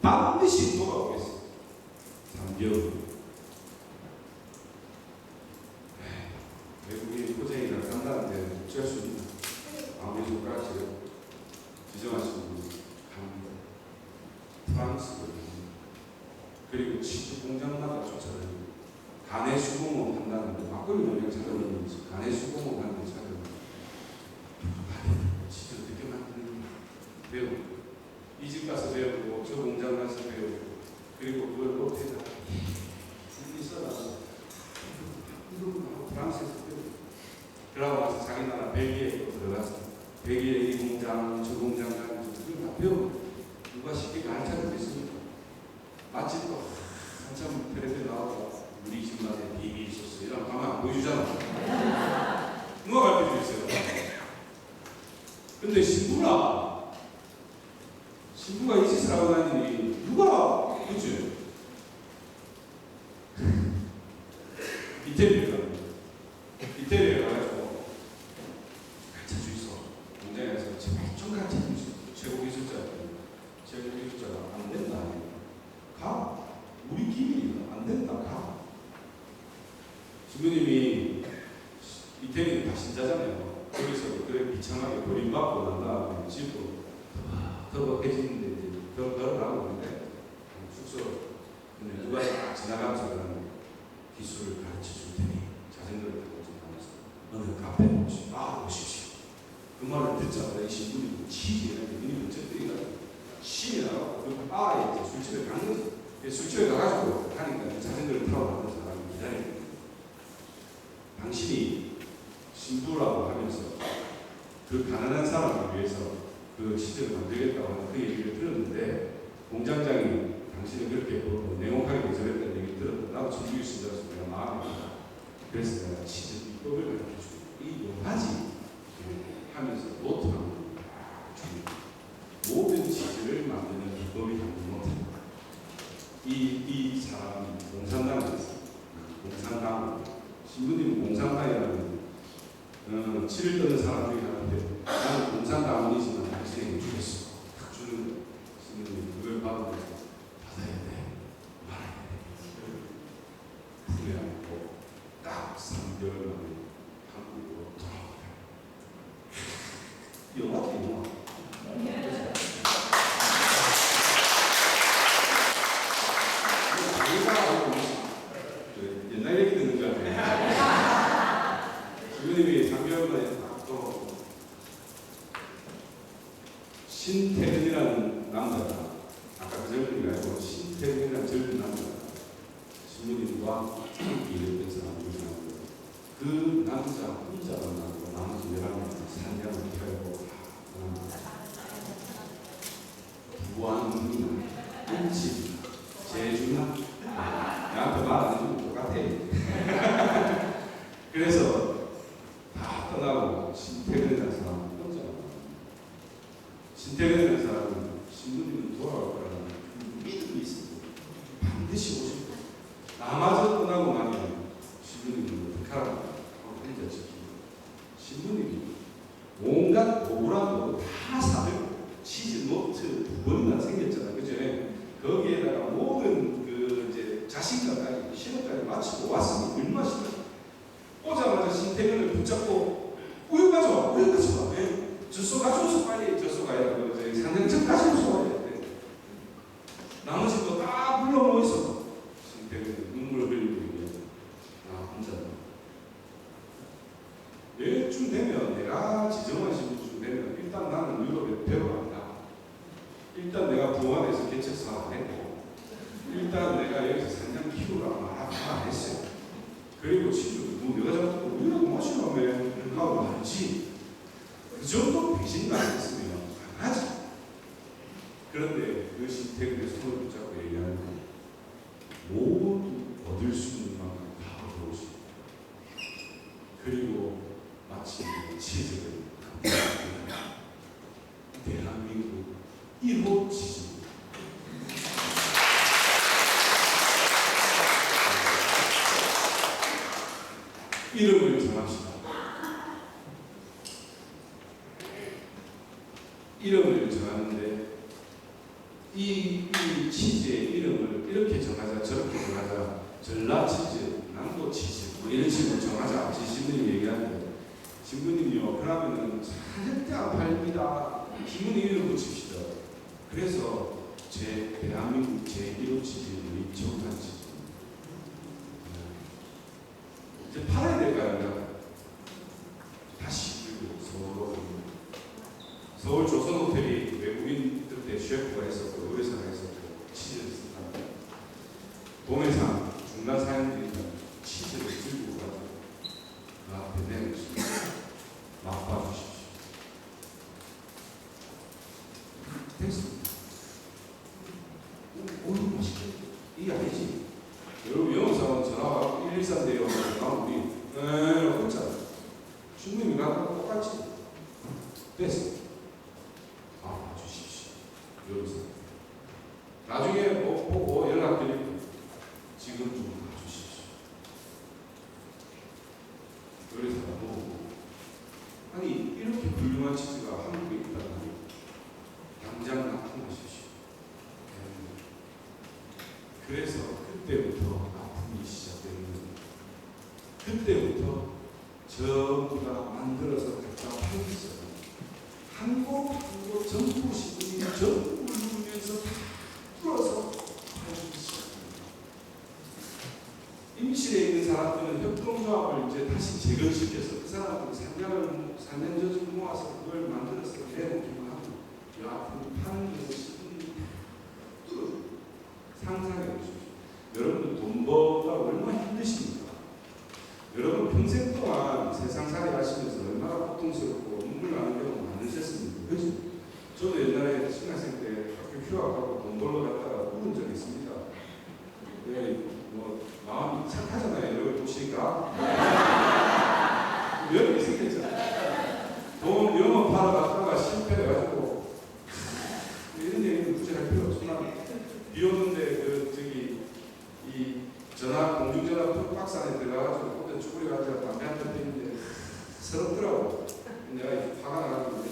반드시 돌아오겠습니다. 3개월. 외국인 고생이랑 상담한테 어쩔 수 있나? 아무리 손가락질을 지정하시는 분이 갑니다. 프랑스거든요. 그리고 치즈 공장마다 쫓아다니고 간의 수공업 한다는데 막걸리 노래를 찾아오는지 간의 수공업 하는 데 찾아오는지 치즈 어떻게 만드는지 배우고 이 집 가서 배우고 저 공장 가서 배우고 그리고 그걸 못해서 줄이 써놔서 프랑스에서 배우고 그러고 와서 자기 나라 벨기에에 들어가서 벨기에 이 공장 저 공장 가서 그걸 다 배우고 누가 쉽게 가르쳐주겠습니까? 맛집도 한참 텔레비에 나와서 우리 집만의 비밀 소스 이런 거 하면 안 보여주잖아. 누가 가르쳐주겠어요? 근데 신부가 이 짓을 하고 다니니 누가 그치? 이태리에 가가지고 가르쳐줄 수 없어. 공장에서 제발 좀 가르쳐줄 수 없어. 최고 기술자가 안 된다. 가. 우리 기밀이다. 안 된다. 가. 주부님이 이태리는 다 신자잖아요. 거기서 그래 비참하게 버림받고 난 다음에 집으로 터벅해지는데 이제 더 걸어가고 있는데 숙소 근데 누가 지나가면서 그러는 기술을 가르쳐 줄 테니 자전거를 타고 지나가면서 어느 카페에 오십시오. 그 말을 듣자마자 이 신부님이 치지는데 이미 어쨌든 신이 나가고 그 바에 이제 술집에 간 거지. 술집에 가가지고 하니까 자전거를 타고 가는 사람이 기다리는 당신이 신부라고 하면서 그 가난한 사람을 위해서 그 치즈를 만들겠다고 하는 그 얘기를 들었는데 공장장이 당신이 그렇게 냉혹하게 거절했다는 얘기를 들었는데 나도 천주교 신자로서 내가 마음이 아프다. 그래서 내가 치즈 비법을 가르쳐주고 이 4가지 하면서 노트를 줍니다. 모든 치즈를 만드는 비법이 담긴 노트입니다. 이 사람이 공산당이었어요. 공산당 신부님은 공산당이라는 치를 떠는 사람 중에 하나인데 나는 공산당원이지만 당신에게 주겠어. 딱 주는 거예요. 신부님이 그걸 받으면서 받아야 돼. 말아야 돼. 후회하고 딱 3개월 만에 한국으로 돌아오다. 영화도 영화. 옛날 얘기 듣는 줄 알아요. 주부님이 3개월 만에 또 신태근이라는 남자가 아까 그 젊은이가 아니고 신태근이라는 젊은 남자가 신부님과 일했던 사람 중에 하나인데 그 남자 혼자 만나고 나머지 11명이 산양을 펴고 부안이나 안치 제주나 나한테 말 안 해주면 똑같아. 그래서 다 떠나고 신태근이라는 사람은 혼자 신태근이라는 사람은 신부님은 돌아올 거라는 믿음이 있었고 반드시 오실 거예요. 나마저 떠나고 나면 신부님은 어떻게 하라고 혼자 지키고 신부님이 온갖 도구라고 다 사들고 치즈 노트 2번이나 생겼잖아요. 그죠? 거기에다가 모든 자신감까지 신호까지 마치고 왔으니 얼마나 신나. 오자마자 신태근을 붙잡고 우유 가져와. 젖소 가져와서 빨리 젖소 가야 되고 상장점 가져와서 와야 돼. 나머지 거 다 불러놓고 있어. 신태근은 눈물을 흘리고 있는 나 혼자. 내일쯤 되면 내가 지정한 시기쯤 되면 일단 나는 유럽에 배워간다. 일단 내가 부안에서 개척 사업 했고 일단 내가 여기서 산장 키우라고 안 했어요. 그리고 친구 내가 자꾸 우유라고 마시라며 하고 말지. 그 정도 배신도 안 했으면 안 하지. 그런데 그 신태근의 손을 붙잡고 얘기하는 건 모두 얻을 수 있는 만큼 다 얻어오시고 그리고 마치 치즈를 대한민국 1호 치즈 이름을 정합시다. 이름을 정하는데 이 치즈의 이름을 이렇게 정하자 저렇게 정하자 전라치즈, 남도치즈 뭐 이런 식으로 정하자 신부님이 얘기하는데 신부님이요 그러면은 절대 안 팔립니다. 기분이 이름 붙입시다. 그래서 대한민국 제1호 치즈는 정한 치즈 이제 팔아야 될까요? 다시 그리고 서울로 서울 조선호텔이 외국인들 셰프가 있었고 의사가 있었고 치즈를 썼다. 동해상 중간 사람들이 치즈를 들고 가서 그 앞에 내놓습니다. 맛봐주십시오. 됐습니다. 오늘 맛있겠다. 이게 아니지. 여러분 영어사원 전화가 113대요. 우리 혼자 주님이 나랑 똑같이 됐어. 주십시오. 여기서 나중에 보고 부탁드립니다. 지금 좀 봐주십시오. 그래서 아니 이렇게 훌륭한 치즈가 한국에 있다는 당장 나타나십시오. 그래서 그때부터 아픔이 시작되는 거예요. 그때부터 전부 다 만들어서 갖다 팔겠어요. 한국 전부 시군이 전부 누르면서 다 풀어서 팔기 시작합니다. 임실에 있는 사람들은 협동조합을 이제 다시 재건시켜서 그 사람들 산년저주 모아서 그걸 만들어서 내놓기만 하고 이 아픔을 파는 데서 시군이 뚫어요. 상상해 보십시오. 여러분들 돈 벌다가 얼마나 힘드십니까? 여러분 평생 동안 세상살이 하시면서 얼마나 고통스럽고 눈물 나는 경우가 많으셨습니까? 그죠? 저도 옛날에 신학생 때 학교 휴학하고 돈 벌러 갔다가 울은 적이 있습니다. 네, 뭐 마음이 착하잖아요. 여러분 보시니까 여러분 있었겠죠. 돈 영업하러 갔다가 실패해가지고 이런 얘기는 굳이 할 필요 없지만 비 오는데 이 전화 공중전화 박스 안에 들어가가지고 혼자 쭈그려가지고 담배 한잔 피는데 서럽더라고. 내가 화가 나가지고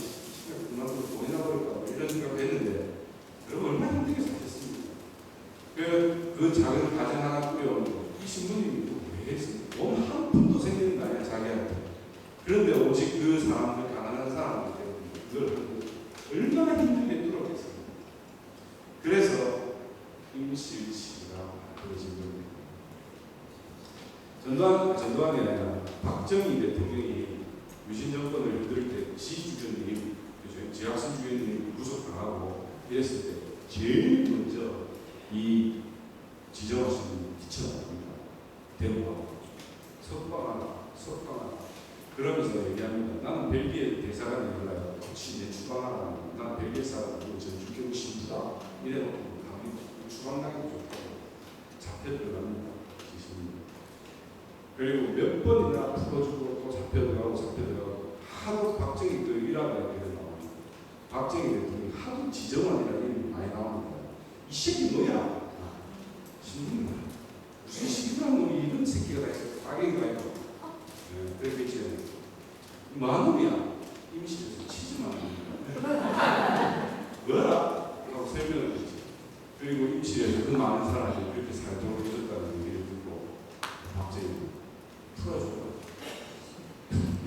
그만두고 돈이나 벌을까 뭐 이런 생각을 했는데 여러분 얼마나 힘들게 사셨습니까? 그 작은 가정 하나 꾸려오고 이 신부님이 왜 했습니까? 돈 한 푼도 생기는 거 아니야 자기한테. 그런데 오직 그 사람들 가난한 사람들 때문에 그걸 얼마나 힘들게 뚫어냈습니까? 그래서 임실치가 만들어진 겁니다. 전두환이 아니라 박정희 대통령이 유신 정권을 흔들 때 지주교님, 지학순 주교님이 구속당하고 이랬을 때 제일 먼저 이 지정하신 분이 기천합니다. 대모하고 석방하라 그러면서 얘기합니다. 나는 벨기에 대사관에 연락해 혹시 내 추방하라. 난 벨기에 사람이고 전주교 신부다. 이래놓고 추방당이 좋다고 잡혀 들어갑니다. 그리고 몇 번이나 풀어주고 또 잡혀 들어가고 하도 박정희 또 일하다 이렇게 나옵니다. 박정희 대통령이 하도 지정환이라는 이름이 많이 나옵니다. 이 새끼 뭐야? 신부는 무슨 신부란 놈이 이런 새끼가 다 있어. 악행이가 있고 그렇게 했잖아요. 마누이야. 임실에서 치즈만 뭐라? 라고 설명을 했죠. 그리고 임실에서 그 많은 사람들이 그렇게 살도록 해줬다는 얘기를 듣고 박정희 풀어줘요.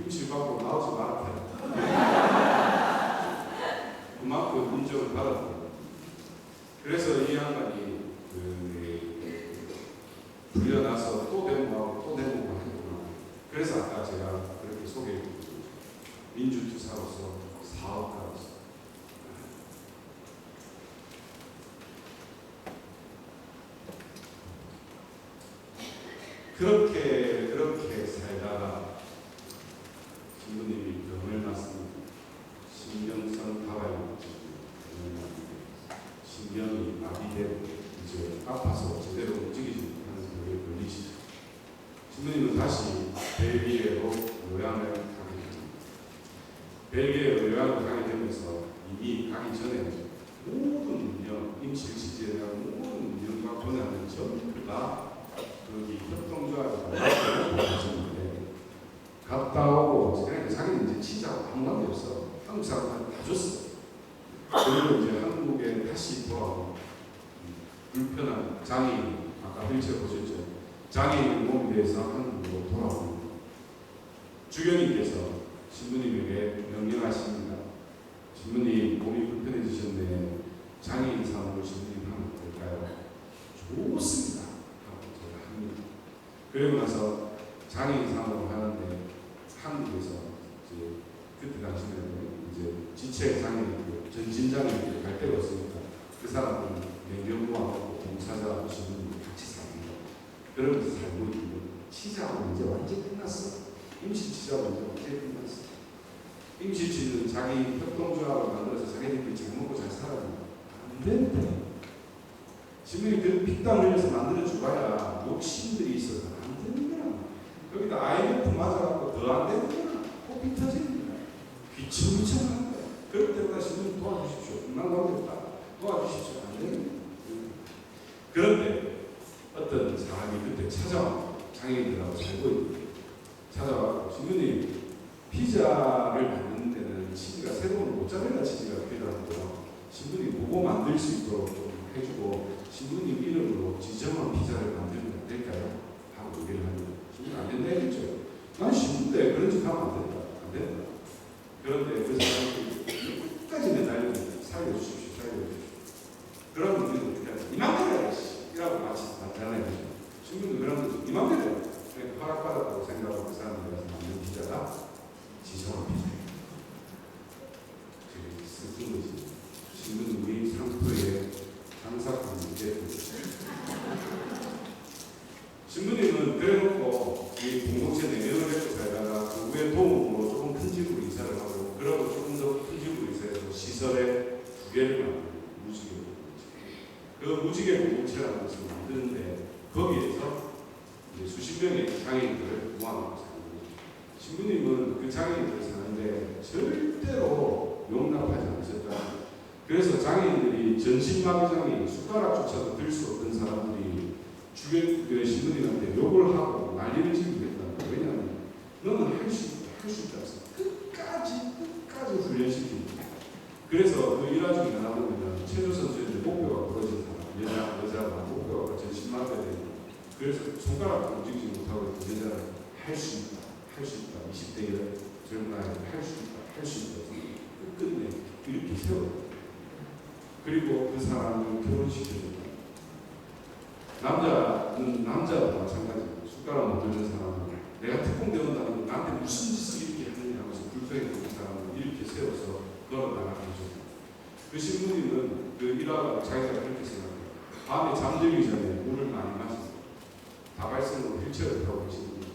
임실 받고 나오지 말아요. 그만큼 인정을 받았고 그래서 이 양반이 불려나서 또 대모하고 또 대모하고 했구나. 그래서 아까 제가 그렇게 소개해드렸죠. 민주투사로서 사업가로서 그렇게 살다가 신부님이 병을 맞습니다. 신경성 다발염 신경이 마비되고 이제 아파서 제대로 움직이지 못하는 병에 걸리시죠. 신부님은 다시 벨기에로 요양을 가게 됩니다. 벨기에로 요양을 가게 되면서 이미 가기 전에 모든 문명, 임실 취지에 대한 모든 문명과 권한을 전부 다 거기 협동조합에 갔다 오고 그냥 자기는 이제 치자고 아무 관계 없어. 한국 사람한테 다 줬어. 그리고 이제 한국에 다시 돌아오고 불편한 장애인 아까 휠체어 보셨죠? 장애인 몸에 대해서 한국으로 돌아옵니다. 주교님께서 신부님에게 명령하십니다. 신부님 몸이 불편해지셨네. 장애인 사업을 신부님 하면 될까요? 좋습니다. 그리고 나서 장애인 사업을 하는데 한국에서 이제 그때 당시에는 이제 지체 장애인, 전진 장애인 갈 데가 없으니까 그 사람들은 연경부하고 봉사자 신부님이 같이 삽니다. 그러면서 살고 있고 치자하고 이제 완전히 끝났어. 임실치자하고 이제 완전히 끝났어. 임실치는 자기 협동조합을 만들어서 자기들끼리 잘 먹고 잘 살아야 안 된다. 신부님이 그 핏땀 흘려서 만들어 주봐야 욕심들이 있어서 안 되는 거야. 여기다 IMF 맞아갖고 더 안 되는 거야. 코피 터지는 거야. 귀청귀청한 거야. 그럴 때마다 신부님 도와주십시오. 난 관계없다. 도와주십시오. 안 되는 거야. 그런데 찾아와. 장애인들하고 살고 있는 찾아와서 신부님 피자를 만드는 데는 치즈가 새로운 모짜렐라 치즈가 필요하고요. 신부님 그거 만들 수 있도록 좀 해주고 신부님 이름으로 지정한 피자를 만들면 안 될까요? 하고 얘기를 합니다. 신부님 안 된다 했죠. 난 신부인데 그런 짓 하면 안 된다. 안 된다. 그런데 그 사람이 끝까지 매달리는 살려주십시오. 살려주십시오. 그러면 우리는 어떻게 하죠? 이맘대로 해야지. 이라고 마치 나타나야 되죠. 신부도 그런 거죠. 이맘대로 허락받았다고 생각하고 그 사람들이 가서 만든 피자가 지정한 피자예요. 되게 슬픈 거지. 신부는 우리 상표에 장사하는 게 신부님은 그래놓고 이 공동체 내면을 해서 살다가 그 후에 도움으로 조금 큰 집으로 이사를 하고 그러고 조금 더 큰 집으로 이사해서 시설에 2개를 만드는 무지개 공동체. 그 무지개 공동체라는 것을 만드는데 거기에서 이제 수십 명의 장애인들을 모아놓고 사는 거죠. 신부님은 그 장애인들을 사는데 절대로 용납하지 않으셨다. 그래서 장애인들이 전신마비장애인, 숟가락조차도 들 수 없는 사람들이 주변 그 신부님한테 욕을 하고 난리를 지르겠다는 거예요. 왜냐하면 너는 할 수 있다. 끝까지 훈련시킵니다. 그래서 그 일화 중에 하나 보면 체조 선수인데 목뼈가 부러진 사람, 여자가 목뼈가 전신마비가 되는 그래서 손가락도 움직이지 못하고 그 여자는 할 수 있다. 20대의 젊은 아이는 할 수 있다. 끝끝내 이렇게 세워요. 그리고 그 사람을 결혼시켜줍니다. 남자는 남자도 마찬가지입니다. 숟가락 못 들는 사람은 내가 특공대원다는 나한테 무슨 짓을 이렇게 하느냐 하면서 불평했던 사람을 이렇게 세워서 걸어나가게 해줍니다. 그 신부님은 그 일화가 자기가 그렇게 생각해요. 밤에 잠들기 전에 물을 많이 마십니다. 다발성으로 휠체어를 타고 계십니다.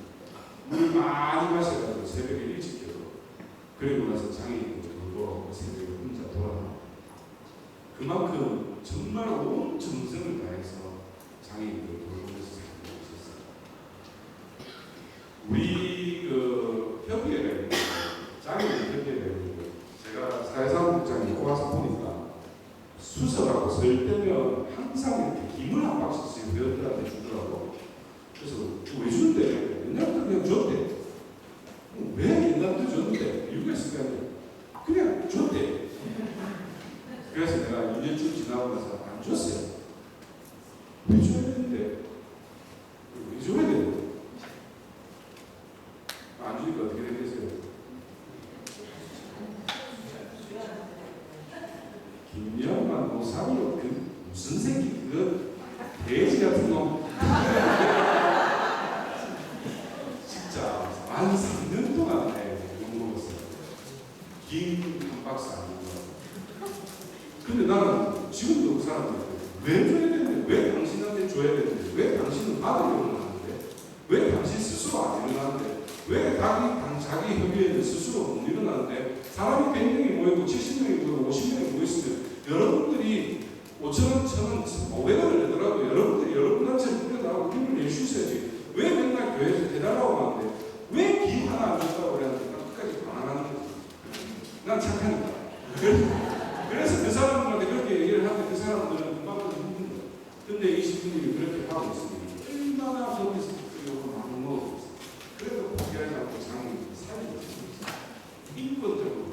물을 많이 마셔가지고 새벽에 일찍 깨서 그리고 나서 장애인을 돌고 새벽에 혼자 돌아갑니다. 그만큼 정말 온 정성을 다해서 장애인들을 돌보면서 살고 있었어요. 우리 그 협의회가 있는데 장애인 협의회가 있는데 제가 사회사무국장에 와서 보니까 수석하고 설 때면 항상 이렇게 김을 한 박스씩 회원들한테 주더라고. 그래서 왜 주는데? 옛날부터 그냥 줬대. 왜 옛날부터 줬는데? 이유가 있을 거 아니에요. 그냥 줬대. 그래서 내가 2년쯤 지나고 나서 안 줬어요. 왜 줘야 되는데? 왜 줘야 되는데? 안 주니까 어떻게 되겠어요? 김영만 노사로 그 무슨 새끼 그 돼지 같은 놈 진짜 한 3년 동안 욕 먹었어요. 김 한 박스 안 먹어요. 근데 나는 지금도 그 사람한테 왜 줘야 되는데? 왜 당신한테 줘야 되는데? 왜 당신은 받으려고 하는데? 왜 당신 스스로 안 일어나는데? 왜 자기 협의회는 스스로 못 일어나는데? 사람이 100명이 모이고 70명이 모이고 50명이 모였으면 여러분들이 5천원, 1,000원, 500원을 내더라도 여러분들이 여러분한테 뿌려나가고 힘을 내주셔야지. 왜 맨날 교회에서 해달라고 하는데 왜 기 하나 안 줬다고 그랬는데 끝까지 반항하는 거지. 난 착하니까. 그래서 그 사람들한테 그렇게 얘기를 하는데 그 사람들은 금방 힘든 거예요. 근데 이 신부님이 그렇게 하고 있으니 얼마나 거기서 욕을 많이 먹었어요. 그래도 포기하지 않고 장애인을 살리고 있습니다. 인권적으로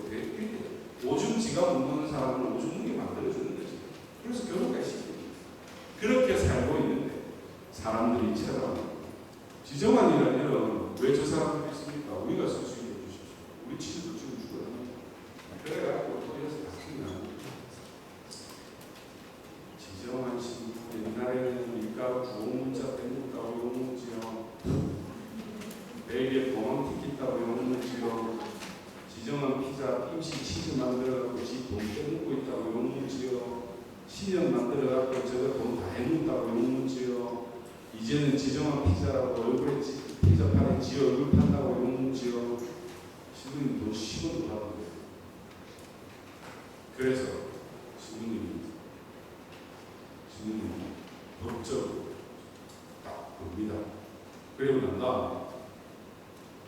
오줌 지갑 못 먹는 사람은 오줌 무게 만들어주는 거지. 그래서 결혼까지 시킵니다. 그렇게 살고 있는데 사람들이 찾아옵니다. 지정한 일은 왜 저 사람들이 있습니까? 우리가 수수해 주십시오. 우리 치즈도 지금 죽어요. 그래갖고 거기서 바뀌나. 지정한 신부 옛날에는 밀가루 주홍문자 뺀다고 욕먹지요. 내일에 공항 티켓 따고 욕먹지요. 지정한 피자 임시 치즈 만들어갖고 지 돈 빼먹고 있다고 욕먹지요. 시연 만들어갖고 저거 돈 다 해먹다고 욕먹지요. 이제는 지정한 피자라고 얼굴에 피자판에 지 얼굴 판다고 욕먹지요. 신부님 돈 10원도 받는데. 그래서 신부님이 법적으로 딱 봅니다. 그리고 난 다음에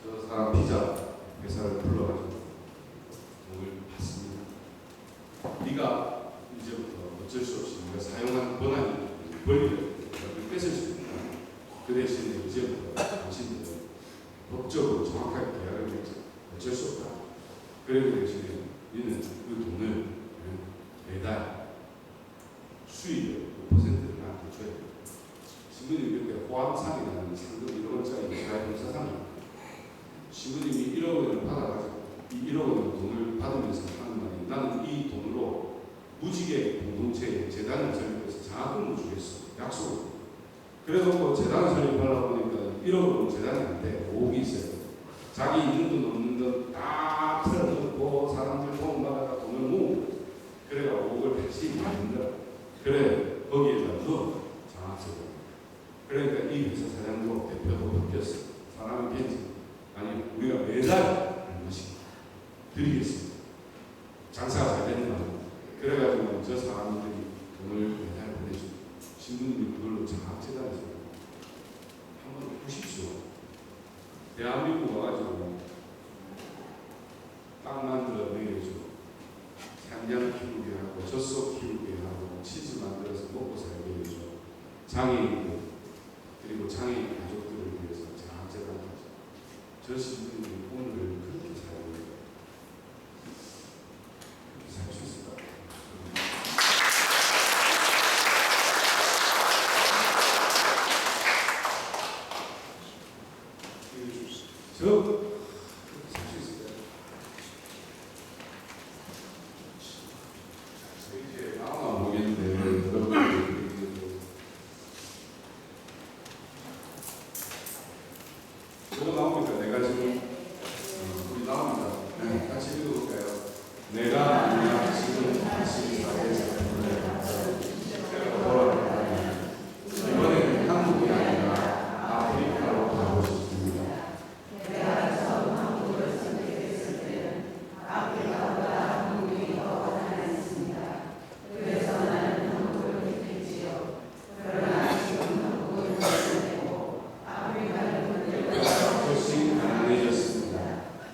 저 사람 피자 회사를 불러가지고 돈을 받습니다. 네가 이제부터 어쩔 수 없이 네가 사용한 권한이 권리를 뺏을 수 있다. 그 대신에 이제부터 당신들은 법적으로 정확하게 계약을 맺자. 어쩔 수 없다. 그리고 대신에 우리는 그 돈을 매달 수입의 5%를 나한테 줘야 돼. 신부님이 이렇게 호암상이라는 상금 1억원짜리 자회봉사상을 신부님이 1억 원을 받아가지고 이 1억 원 돈을 받으면서 하는 말이 나는 이 돈으로 무지개 공동체에 재단을 설립해서 장학금을 주겠어. 약속을. 그래서 뭐 재단을 설립하려고 보니까 1억으로 재단이 안 돼. 5억이 있어요. 자기 있는 돈 없는 돈 다 틀어놓고 사람들 도움받아가 돈을 모으고 그래가 5억을 다시 만든다. 그래 거기에다 넣어 장학금. 그러니까 이 회사 사장도 대표도 바뀌었어. 사람이 괜찮아. 아니 우리가 매달 한 번씩 드리겠습니다. 장사가 잘 되는 거. 그래가지고 저 사람들이 돈을 매달 보내주고 신부님이 그걸로 장학재단에서 한번 보십시오. 대한민국 와가지고 땅 만들어 내려주고 산양 키우게 하고 젖소 키우게 하고 치즈 만들어서 먹고 살게 해줘. 장애인들 그리고 장애인 가족들을 위해서 장학재단까지. 저 신부님이 오늘 그렇게 살고 그렇게 살 수 있을까? 저 살 수 있을까요? 이제 나오나 모르겠는데 여러분들 저거 나옵니까? 내가 지금 우리 나옵니다. 네, 같이 읽어볼까요? 내가 만약 지금 다시 사회에서 이번에는 한국이 아니라 아프리카로 가고 싶습니다. 그것이 가능해졌습니다.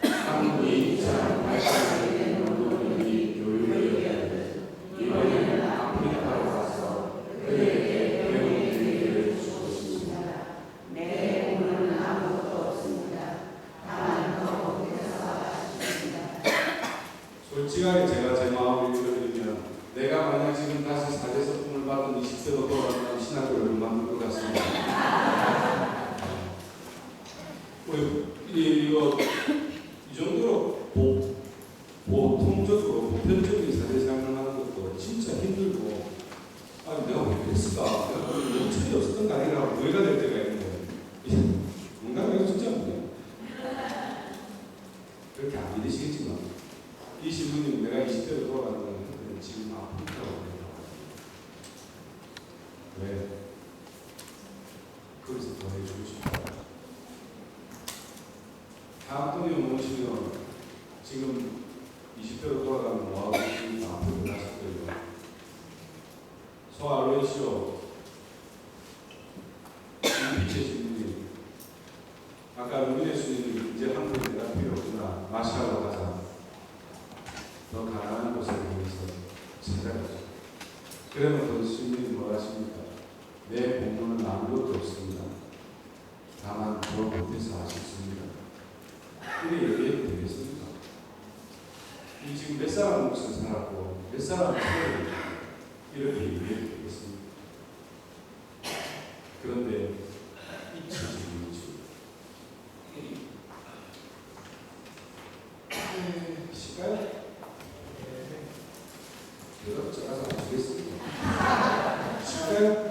한국이 잘 발전하는 운동이 교육이었는데 이번에는 아프리카로 가서 그에게 배운 기회를 주고 싶습니다. 내 몸은 아무것도 없습니다. 다만 거기서 아쉽습니다. 솔직하게 제가 제 마음을 읽어드리면 내가 만약 지금 다시 사제서 품을 받은 20대로 돌아가면 신학교를 만들 것 같습니다. 이거 이 정도로 보통적으로 보편적인 사제생활을 하는 것도 진짜 힘들고 아니 내가 왜 그랬을까? 노출이 없었던 거 아니라고 오해가 될 때가 있는데 건강하게 진짜 없네. 그렇게 안 믿으시겠지만 이 신부님 내가 20대로 돌아간다는 건 지금 아프리카로 가요. 왜? 거기서 더 해주고 싶다. 다음 돈이 오시면 지금 20대로 돌아가면 뭐하고 지금 앞으로 나실 거예요. 소아로이시오 이빛의 신부님 아까 루미네 주님이 이제 한국에 내가 필요 없구나 마시아로 가자. 더 가난한 곳에 가면서 찾아가죠. 그러면 그 주님이 뭐 하십니까? 내 본문은 아무것도 없습니다. 다만 더 못해서 아쉽습니다. 이렇게 얘기해도 되겠습니까? 이 지금 몇 사람 몫을 살았고 몇 사람 몫을 이렇게 얘기해도 되겠습니까? 그런데 잊혀지는지 시간 내가 들어가서 아시겠습니까? 시간